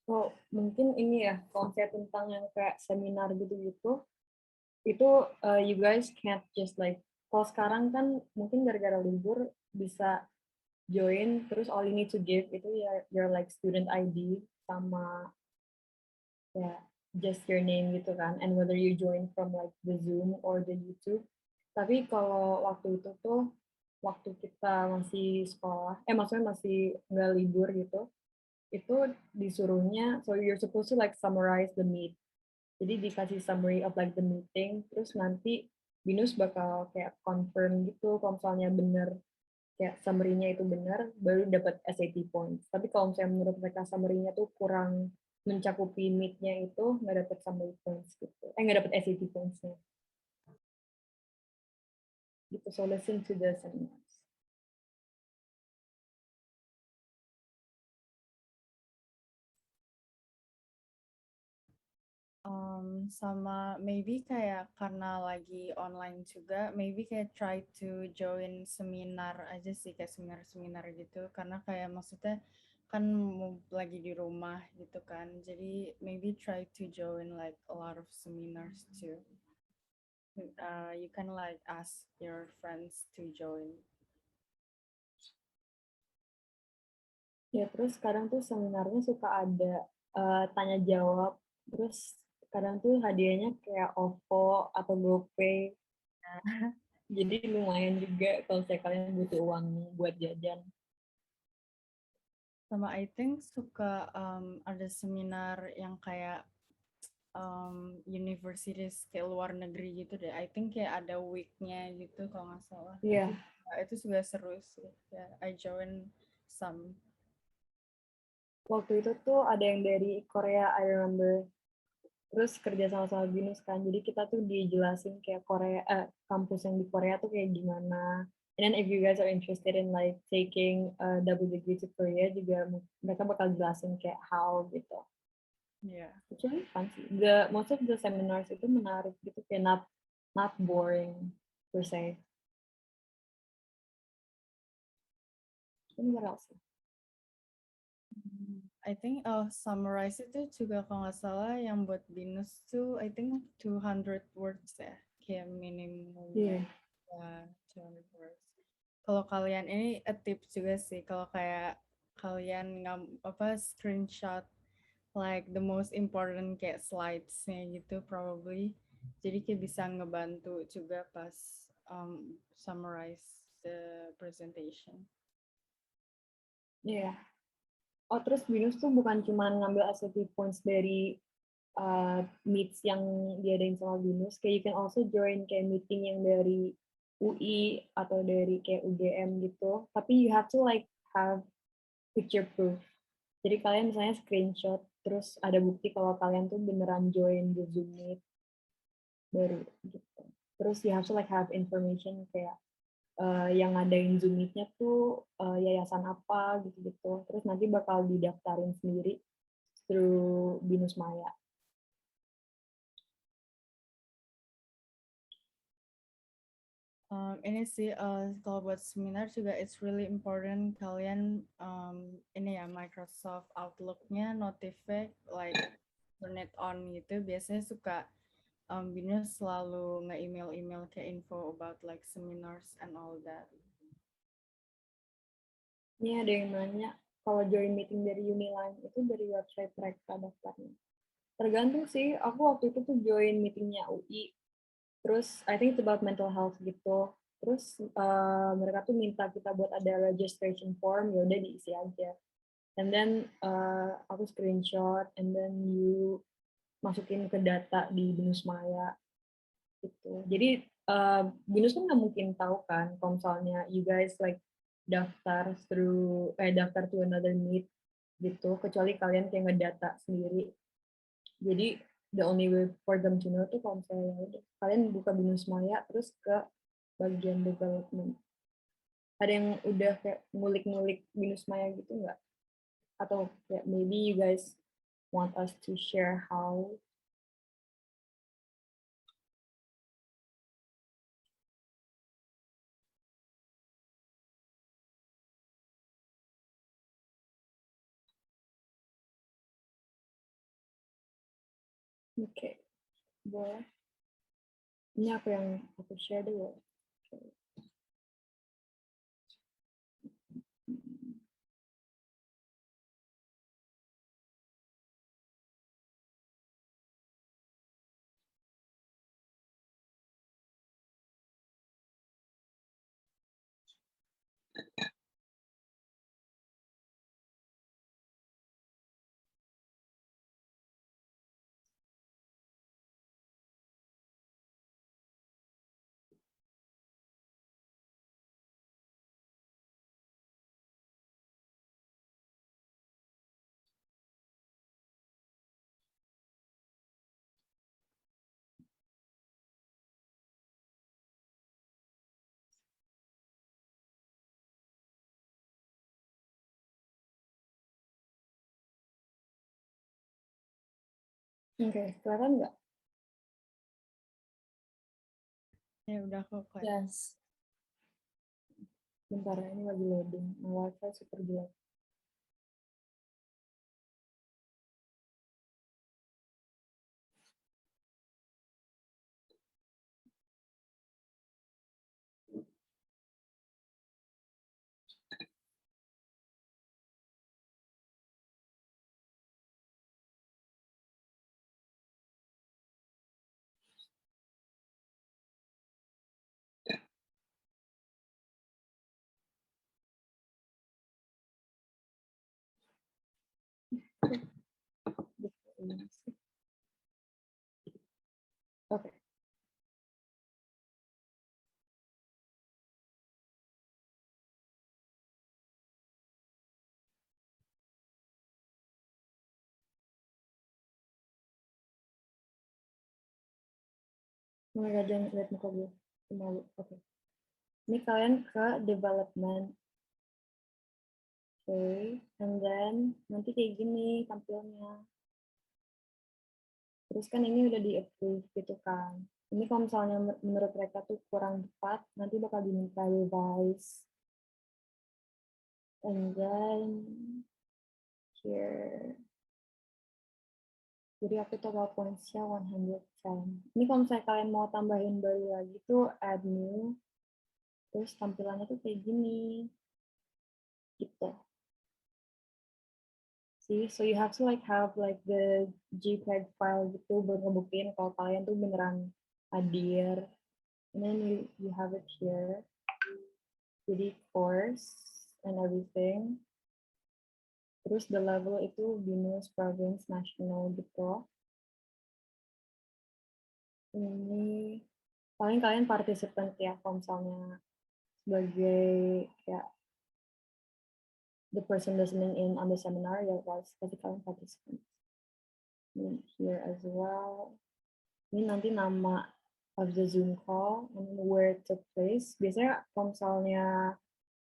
Oh, mungkin ini ya konsep tentang yang kayak seminar gitu-gitu. Itu you guys can't just like kalau sekarang kan mungkin gara-gara libur bisa join terus all you need to give itu ya your like student ID sama ya just your name gitu kan and whether you join from like the Zoom or the YouTube. Tapi kalau waktu itu tuh waktu kita masih sekolah, maksudnya masih nggak libur gitu, itu disuruhnya, so you're supposed to like summarize the meet. Jadi dikasih summary of like the meeting, terus nanti BINUS bakal kayak confirm gitu, kalau misalnya bener, kayak summary-nya itu benar, baru dapat SAT points. Tapi kalau misalnya menurut mereka summary-nya tuh kurang mencakupi meet-nya itu, nggak dapat summary points gitu. Nggak dapat SAT points-nya. Gitu, so listen to the seminars. Sama maybe kayak karena lagi online juga, maybe kayak try to join seminar aja sih, kayak seminar-seminar gitu. Karena kayak maksudnya kan lagi di rumah gitu kan. Jadi maybe try to join like a lot of seminars too. You can like ask your friends to join. Ya, terus kadang tuh seminarnya suka ada tanya jawab, terus kadang tuh hadiahnya kayak OVO atau GoPay. Jadi lumayan juga kalau saya kalian butuh uang buat jajan. Sama I think suka ada seminar yang kayak universities kayak luar negeri gitu deh. I think kayak ada week-nya gitu kalau nggak salah. Iya. Itu juga seru sih. Ya, I join some. Waktu itu tuh ada yang dari Korea, I remember. Terus kerja sama BINUS kan, jadi kita tuh dijelasin kayak Korea, kampus yang di Korea tuh kayak gimana. And then if you guys are interested in like taking a double degree to Korea juga mereka bakal jelasin kayak how gitu. Yeah. It's really fun sih. Most of the seminars itu menarik gitu, kayak not boring per se. And what else? I think summarize itu juga kalau nggak salah yang buat BINUS tuh I think 200 words ya, kayak minimumnya. Yeah. 200 words. Kalau kalian ini a tip juga sih, kalau kayak kalian screenshot like the most important kayak slides-nya gitu probably. Jadi kayak bisa ngebantu juga pas summarize the presentation. Iya. Oh, terus BINUS tuh bukan cuma ngambil SAT points dari meets yang diadain sama BINUS, kayak you can also join kayak meeting yang dari UI atau dari kayak UGM gitu. Tapi you have to like have picture proof. Jadi kalian misalnya screenshot, terus ada bukti kalau kalian tuh beneran join the Zoom meet baru gitu. Terus you have to like have information kayak yang ngadain Zoom meet-nya tuh yayasan apa gitu-gitu. Terus nanti bakal didaftarin sendiri through BINUS Maya. Ini sih kalau buat seminar juga it's really important kalian ini ya Microsoft Outlook-nya notify like turn it on gitu. Biasanya suka BINUS selalu nge-email kayak info about like seminars and all that. Ini ada yang nanya, kalau join meeting dari Uniline itu dari website mereka daftarnya. Tergantung sih, aku waktu itu tuh join meetingnya UI, terus I think it's about mental health gitu. Terus mereka tuh minta kita buat ada registration form, ya udah diisi aja. And then aku screenshot, and then you masukin ke data di BINUS Maya gitu. Jadi BINUS kan nggak mungkin tahu kan kalau misalnya you guys like daftar daftar to another meet gitu, kecuali kalian kayak ngedata sendiri. Jadi the only way for them to know tuh kalau misalnya kalian buka BINUS Maya terus ke bagian development. Ada yang udah kayak ngulik-ngulik BINUS Maya gitu nggak? Atau kayak maybe you guys want us to share how? Oke, boleh. Ini aku share dulu. Oke. Oke, kelihatan nggak? Ya udah kok. Yes. Bentar ya, ini lagi loading. Wifi super jelek. Oke. Mulai aja lihat muka gue. Malu. Oke. Ini kalian ke development. Oke. And then nanti kayak gini tampilannya. Terus kan ini udah di-approve gitu kan. Ini kalau misalnya menurut mereka tuh kurang tepat, nanti bakal diminta revise. And then here. Jadi aku total points-nya 110. Ini kalau misalnya kalian mau tambahin baru lagi tuh add new. Terus tampilannya tuh kayak gini. Gitu. See, so you have to have the JPEG file gitu buat ngebuktiin kalau kalian tuh beneran hadir. And then you have it here. Jadi course and everything. Terus the level itu BINUS province national gitu. Ini paling kalian participant ya, kalau misalnya sebagai kayak the person listening in on the seminar, ya pasti kalian participant. Here as well. Ini nanti nama of the Zoom call and where it took place. Biasanya kalau misalnya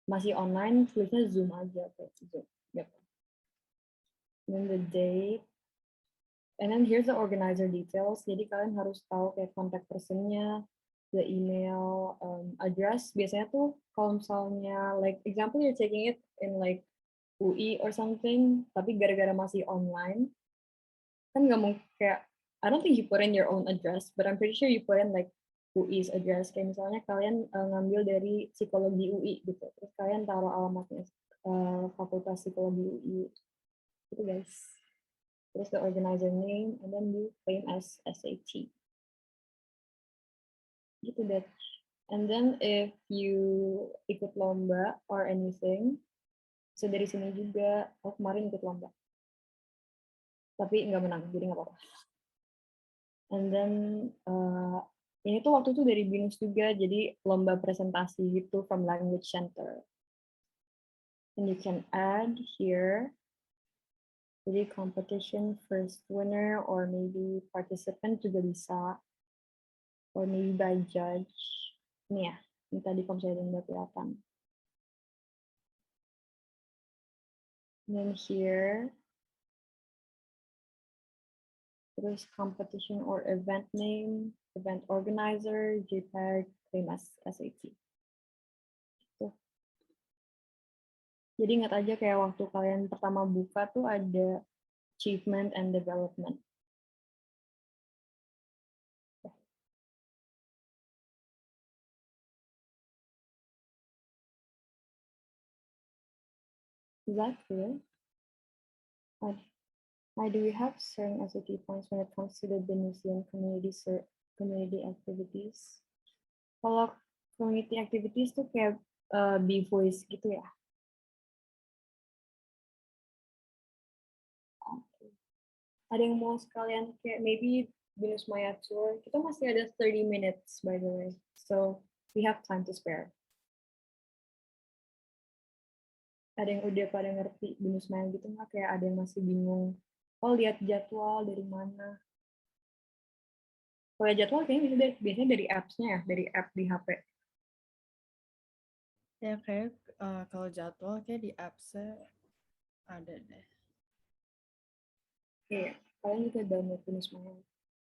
masih online, tulisnya Zoom aja kayak Zoom. Gitu. And then the date. And then here's the organizer details. Jadi kalian harus tahu kayak contact personnya, the email, address. Biasanya tuh kalau misalnya like example you're taking it in like UI or something, tapi gara-gara masih online, kan nggak mungkin kayak I don't think you put in your own address, but I'm pretty sure you put in like UI's address. Kayak misalnya kalian ngambil dari psikologi UI gitu, terus kalian taruh alamatnya fakultas psikologi UI, gitu guys. Terus the organizer name, and then you claim as SAT. Gitu deh. And then if you ikut lomba or anything, so dari sini juga, oh kemarin ikut lomba. Tapi nggak menang, jadi nggak apa-apa. And then ini tuh waktu itu dari BINUS juga, jadi lomba presentasi gitu from Language Center. And you can add here, jadi competition first winner or maybe participant juga bisa, or maybe by judge. Ini ya, ini tadi kalau misalnya udah kelihatan. And then here, terus competition or event name, event organizer, JPEG, claim as SAT. Tuh. Jadi ingat aja kayak waktu kalian pertama buka tuh ada achievement and development. Is that clear? Why do we have certain SAT points when it comes to the BINUSIAN community activities? Kalau community activities tuh kayak B-Voice gitu ya? Ada yang mau sekalian kayak maybe BINUS Maya tour? Kita masih ada 30 minutes by the way, so we have time to spare. Ada yang udah pada ngerti BINUS Maya gitu nggak? Kayak ada yang masih bingung. Oh lihat jadwal dari mana? Kalau jadwal kayaknya biasanya dari apps-nya ya, dari app di HP. Ya kayak kalau jadwal kayak di apps-nya ada deh. Iya, kalian juga download BINUS Maya.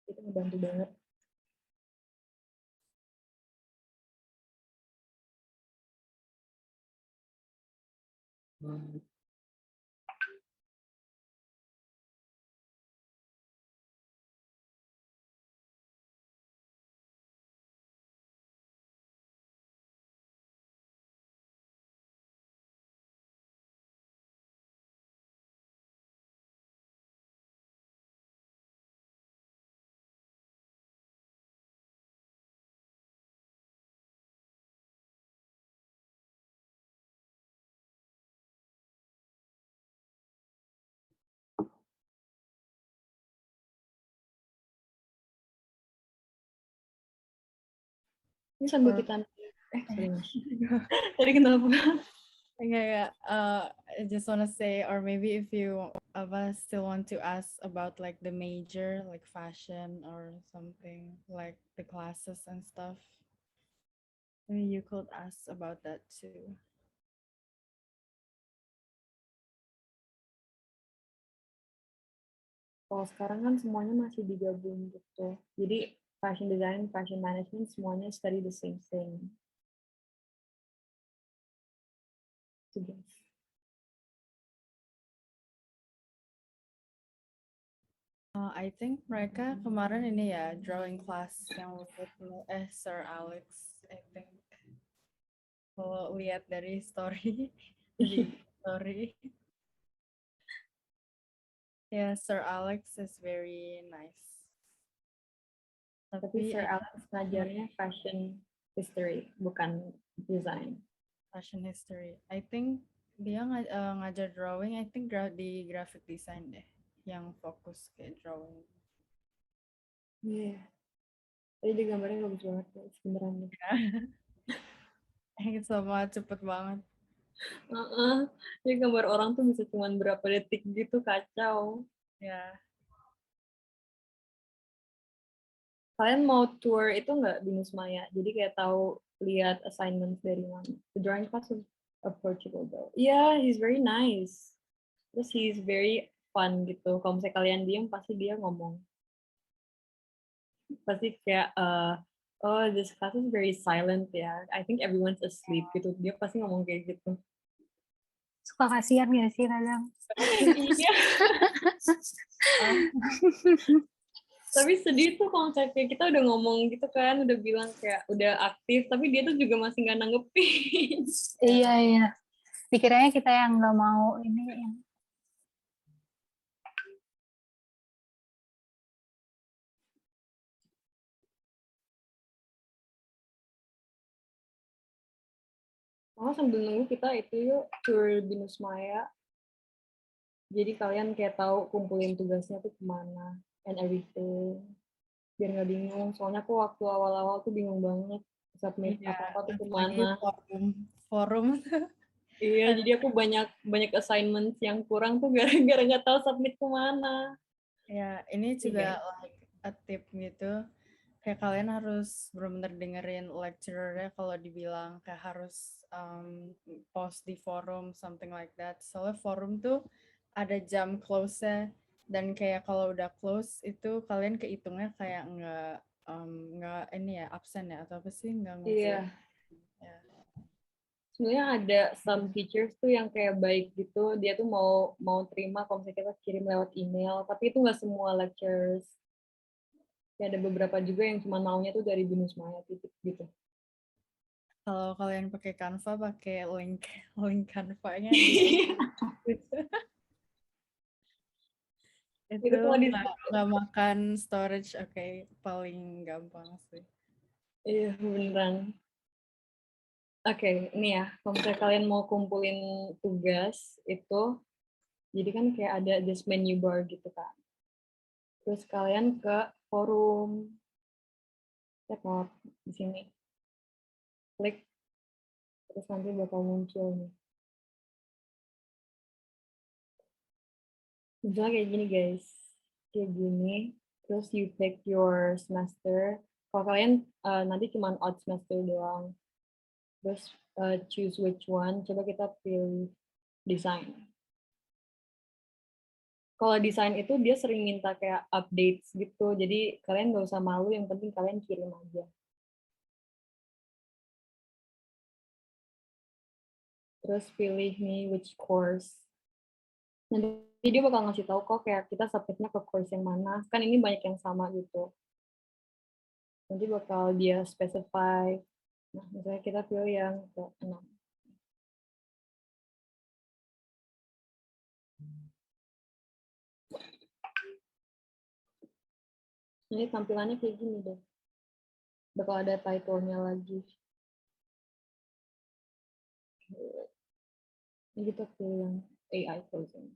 Itu ngebantu banget. Ini sambil kita sorry Mas. Tadi kenapa? Yeah, I just want to say, or maybe if you of us still want to ask about like the major, like fashion or something, like the classes and stuff, maybe you could ask about that too. Kalau sekarang kan semuanya masih digabung gitu. Jadi fashion design, fashion management semuanya study the same thing. I think mereka kemarin ini ya drawing class yang with Sir Alex, I think. Kalau lihat dari story, di story. Yeah, Sir Alex is very nice. Tapi Sir Alex ngajarnya fashion history, bukan design. Fashion history. I think dia ngajar drawing, I think di graphic design deh, yang fokus ke drawing. Iya. Tadi di gambarnya bagus banget guys, beneran nih. Sama cepet banget. Jadi gambar orang tuh bisa cuma berapa detik gitu, kacau. Ya. Kalian mau tour itu nggak BINUS Maya? Jadi kayak tahu lihat assignments dari mana. The drawing class is approachable though. Yeah, he's very nice. Terus he's very fun gitu. Kalau misalnya kalian diem, pasti dia ngomong. Pasti kayak, oh this class is very silent ya. I think everyone's asleep gitu. Dia pasti ngomong kayak gitu. Suka kasihan gak sih kadang? Iya. Tapi sedih tuh kalau kayak kita udah ngomong gitu kan, udah bilang kayak udah aktif, tapi dia tuh juga masih nggak nanggepin. Iya, iya. Dikiranya kita yang nggak mau ini. Oh, sambil nunggu kita itu yuk tour BINUS Maya. Jadi kalian kayak tahu kumpulin tugasnya tuh kemana and everything. Biar nggak bingung. Soalnya aku waktu awal-awal tuh bingung banget submit apa-apa tuh kemana. Forum. Iya, jadi aku banyak assignments yang kurang tuh gara-gara nggak tahu submit kemana. Ya, ini juga like a tip gitu. Kayak kalian harus benar-benar dengerin lecturer-nya kalau dibilang kayak harus post di forum, something like that. Soalnya forum tuh ada jam close-nya, dan kayak kalau udah close itu kalian kehitungnya kayak nggak ini ya, absen ya, atau apa sih, nggak ngumpul. Iya. Ya. Sebenarnya ada some teachers tuh yang kayak baik gitu, dia tuh mau terima kalau misalnya kita kirim lewat email, tapi itu nggak semua lecturers. Ya, ada beberapa juga yang cuma maunya tuh dari BINUS Maya titik gitu. Kalau kalian pakai Canva, pakai link Canva-nya di itu kalau di nggak makan storage, oke, paling gampang sih. iya beneran. Oke, ini ya, kalau misalnya kalian mau kumpulin tugas itu, jadi kan kayak ada this menu bar gitu kan. Terus kalian ke forum, cek out di sini, klik, terus nanti bakal muncul nih. Misalnya kayak gini guys, kayak gini, terus you pick your semester. Kalau kalian nanti cuma odd semester doang, terus choose which one. Coba kita pilih design. Kalau desain itu dia sering minta kayak updates gitu, jadi kalian nggak usah malu, yang penting kalian kirim aja. Terus pilih nih which course. Nanti dia bakal ngasih tahu kok kayak kita submitnya ke course yang mana. Kan ini banyak yang sama gitu. Nanti bakal dia specify. Nah, misalnya kita pilih yang ke-6. Ini tampilannya kayak gini deh. Bakal ada title-nya lagi. Ini kita pilih yang AI closing.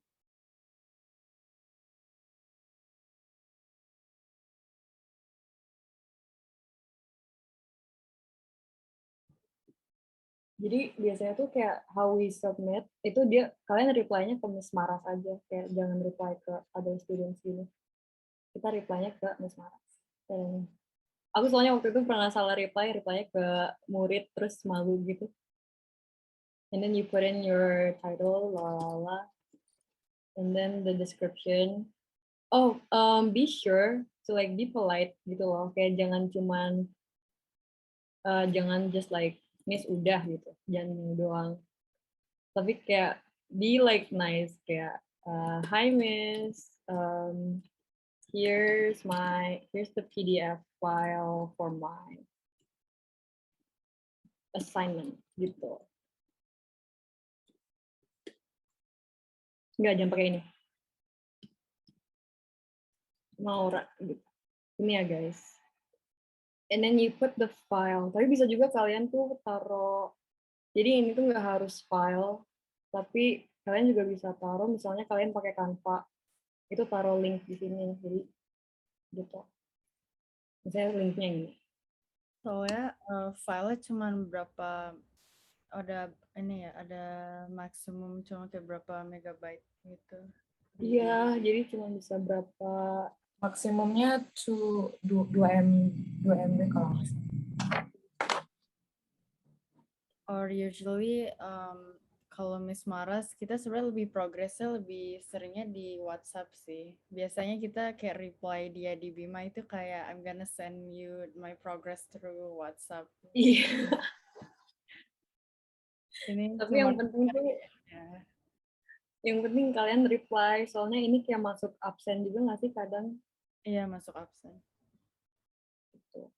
Jadi biasanya tuh kayak how we submit, itu dia kalian reply-nya ke Miss Maras aja. Kayak jangan reply ke other students gitu. Kita reply-nya ke Miss Maras. Dan aku soalnya waktu itu pernah salah reply-nya ke murid, terus malu gitu. And then you put in your title, la. And then the description. Oh, be sure to like be polite gitu loh. Kayak jangan cuman, jangan just like Miss udah gitu. Jangan doang. Tapi kayak be like nice, kayak hi Miss, here's the PDF file for my assignment gitu. Enggak, jangan pakai ini. Maura gitu. Ini ya guys. And then you put the file. Tapi bisa juga kalian tuh taruh. Jadi ini tuh nggak harus file, tapi kalian juga bisa taruh. Misalnya kalian pakai Canva, itu taruh link di sini. Jadi gitu. Misalnya linknya ini. Soalnya file-nya cuma berapa, ada ini ya, ada maksimum cuma kayak berapa megabyte gitu. Iya, jadi cuma bisa berapa, maksimumnya 2 MB kalau nggak salah. Or usually kalau Miss Maras, kita sebenarnya lebih progresnya lebih seringnya di WhatsApp sih. Biasanya kita kayak reply dia di Bima itu kayak I'm gonna send you my progress through WhatsApp. Iya. Ini Tapi yang penting tuh, ya. yang penting kalian reply. Soalnya ini kayak masuk absen juga nggak sih kadang? Iya, masuk absen. Gitu.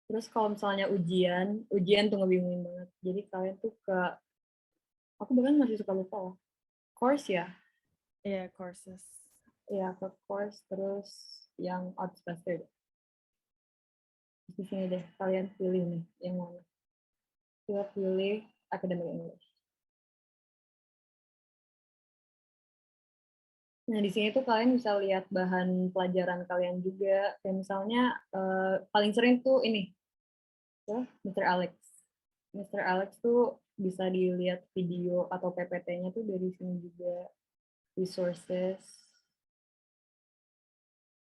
Terus kalau misalnya ujian tuh ngebingungin banget. Jadi kalian tuh aku bahkan masih suka lupa loh. Course ya? Iya, courses. Ya, ke course, terus yang odd semester. Di sini deh, kalian pilih nih yang mana. Kita pilih academic English. Nah, di sini tuh kalian bisa lihat bahan pelajaran kalian juga. Kayak misalnya, paling sering tuh ini, ya, Mr. Alex. Mr. Alex tuh bisa dilihat video atau PPT-nya tuh dari sini juga. Resources.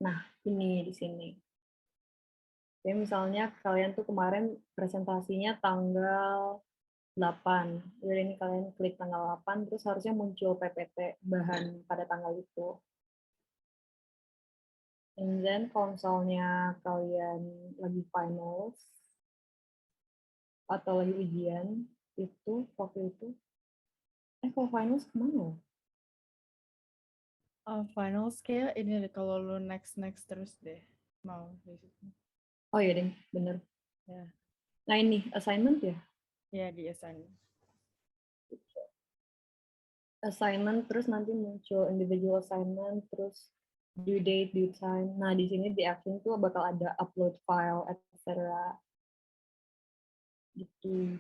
Nah, ini di sini. Kayak misalnya kalian tuh kemarin presentasinya tanggal 8. Jadi ini kalian klik tanggal 8, terus harusnya muncul PPT bahan pada tanggal itu. And then kalau misalnya kalian lagi finals atau lagi ujian, itu waktu itu, kalau finals kemana? Finals kayak ini deh, kalau lu next terus deh. Mau di situ. Oh iya deh, bener. Ya. Nah ini assignment ya? Ya di assignment. Assignment terus nanti muncul individual assignment terus due date, due time. Nah di sini di action tuh bakal ada upload file, etc. Gitu.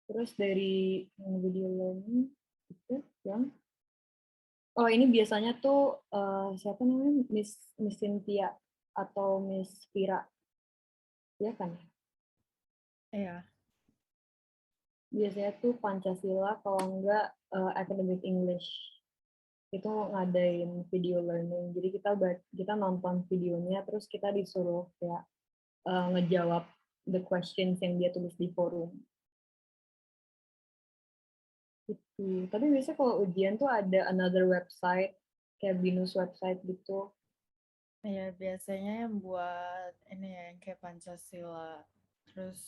Terus dari video learning itu yang ini biasanya tuh siapa namanya Miss Cynthia atau Miss Vira, ya kan? Iya. Biasanya tuh Pancasila kalau enggak academic English itu ngadain video learning. Jadi kita nonton videonya terus kita disuruh kayak ngejawab the questions yang dia tulis di forum. Gitu. Tapi biasanya kalau ujian tuh ada another website kayak BINUS website gitu. Iya, biasanya yang buat ini ya, yang kayak Pancasila. Terus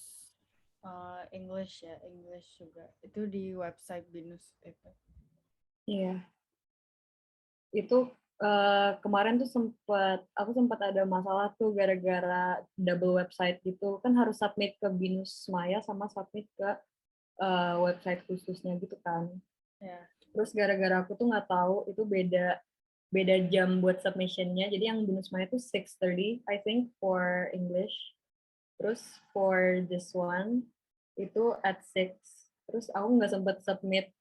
English ya, English juga. Itu di website BINUS itu. Iya. Itu kemarin tuh aku sempat ada masalah tuh gara-gara double website gitu. Kan harus submit ke BINUS Maya sama submit ke website khususnya gitu kan. Ya. Terus gara-gara aku tuh nggak tahu itu beda jam buat submissionnya. Jadi yang BINUS Maya tuh 6:30 I think for English. Terus for this one itu at 6. Terus aku nggak sempat submit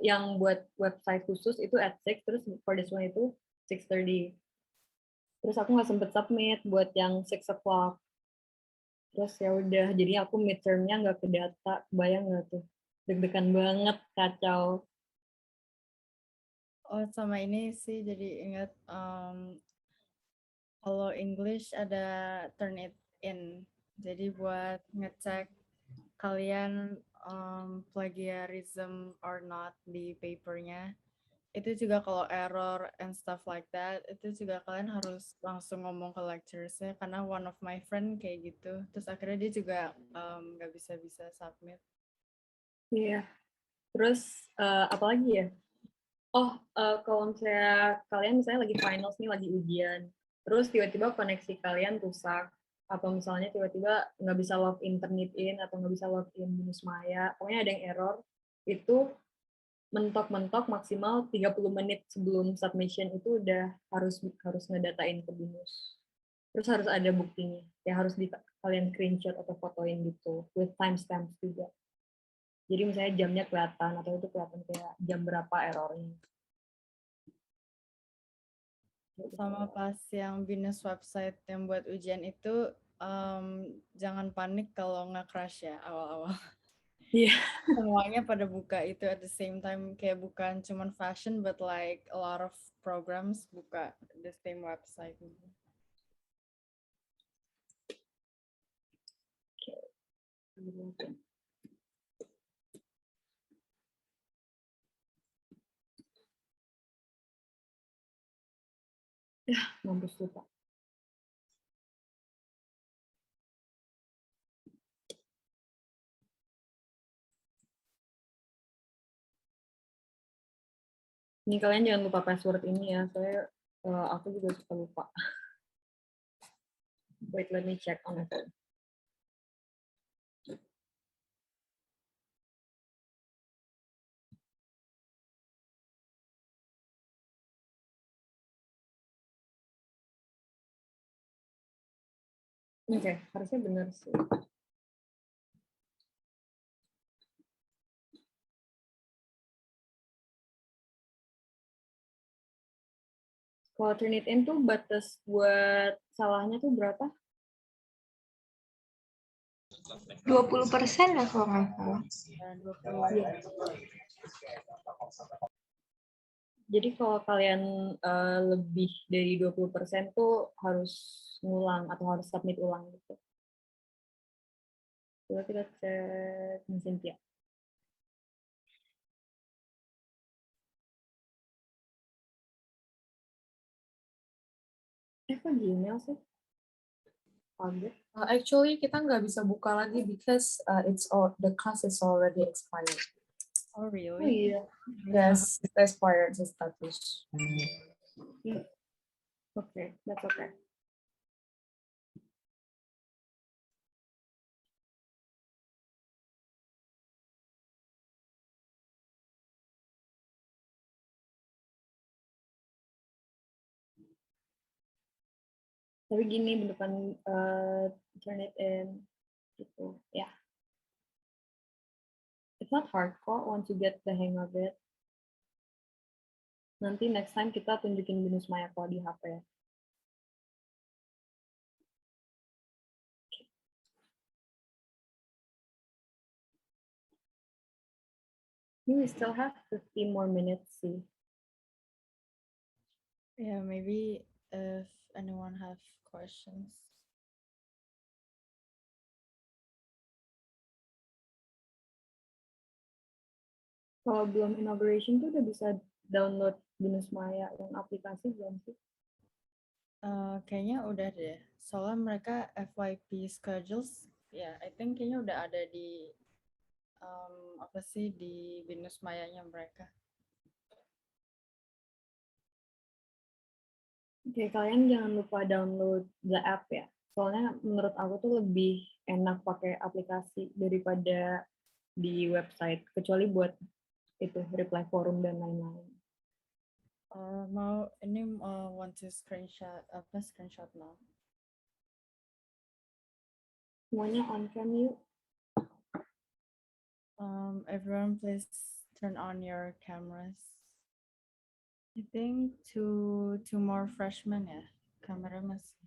yang buat website khusus itu at 6, terus for this one itu 6:30. Terus aku nggak sempet submit buat yang 6 o'clock. Terus ya udah, jadi aku midtermnya nggak ke data, bayang nggak tuh? Deg-degan banget, kacau. Oh, sama ini sih jadi ingat kalau English ada turn it in. Jadi buat ngecek kalian plagiarism or not di papernya. Itu juga kalau error and stuff like that, itu juga kalian harus langsung ngomong ke lecturersnya karena one of my friend kayak gitu. Terus akhirnya dia juga nggak bisa submit. Iya. Terus apa lagi ya? Kalau kalian misalnya lagi finals nih, lagi ujian, terus tiba-tiba koneksi kalian rusak, atau misalnya tiba-tiba nggak bisa login Turnitin atau nggak bisa login BINUS Maya, pokoknya ada yang error, itu mentok-mentok maksimal 30 menit sebelum submission itu udah harus ngedatain ke BINUS. Terus harus ada buktinya, ya harus kalian screenshot atau fotoin gitu, with timestamps juga. Jadi misalnya jamnya kelihatan, atau itu kelihatan kayak jam berapa errornya. Sama pas yang BINUS website yang buat ujian itu, jangan panik kalau nggak crash ya awal-awal. Iya. Semuanya pada buka itu at the same time, kayak bukan cuman fashion but like a lot of programs buka the same website. Ya, mampus lupa. Ini kalian jangan lupa password ini ya, soalnya aku juga suka lupa. Wait, let me check on it. Oke, harusnya benar sih. Kalau Turnitin tuh batas buat salahnya tuh berapa? 20% ya kalau nggak salah. Dan 20. Jadi kalau kalian lebih dari 20% tuh harus ngulang atau harus submit ulang gitu. Coba kita cek Cynthia. Kok Gmail sih? Actually, kita nggak bisa buka lagi because the class is already expired. Oh Oh really? iya. Yes, it expired the status. Okay, that's okay. Tapi gini depan turn it in gitu. Ya. Yeah. It's not hard kok once you get the hang of it. Nanti next time kita tunjukin BINUS Maya kalau di HP. We still have 15 more minutes sih. Yeah, maybe if anyone have questions. Kalau belum inauguration tuh udah bisa download BINUS Maya yang aplikasi belum sih? Kayaknya udah deh. Soalnya mereka FYP schedules, ya, I think kayaknya udah ada di apa sih di BINUS Mayanya mereka. Oke, kalian jangan lupa download the app ya. Soalnya menurut aku tuh lebih enak pakai aplikasi daripada di website, kecuali buat itu reply forum dan lain-lain. Mau ini want to screenshot now. Semuanya on cam yuk. Everyone please turn on your cameras. I think two more freshmen ya, kamera masih.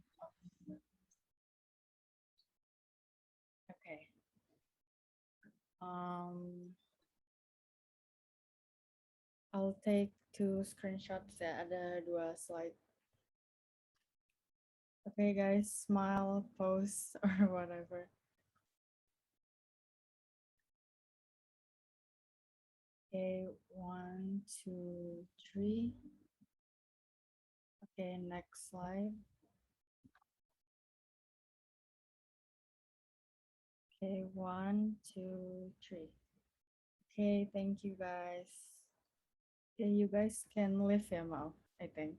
Okay. I'll take 2 screenshots ya, ada 2 slide. Okay guys, smile, pose, or whatever. Okay, 1, 2, 3. Okay, next slide. Okay, 1, 2, 3. Okay, thank you guys. Okay, you guys can leave ya, Mau, I think.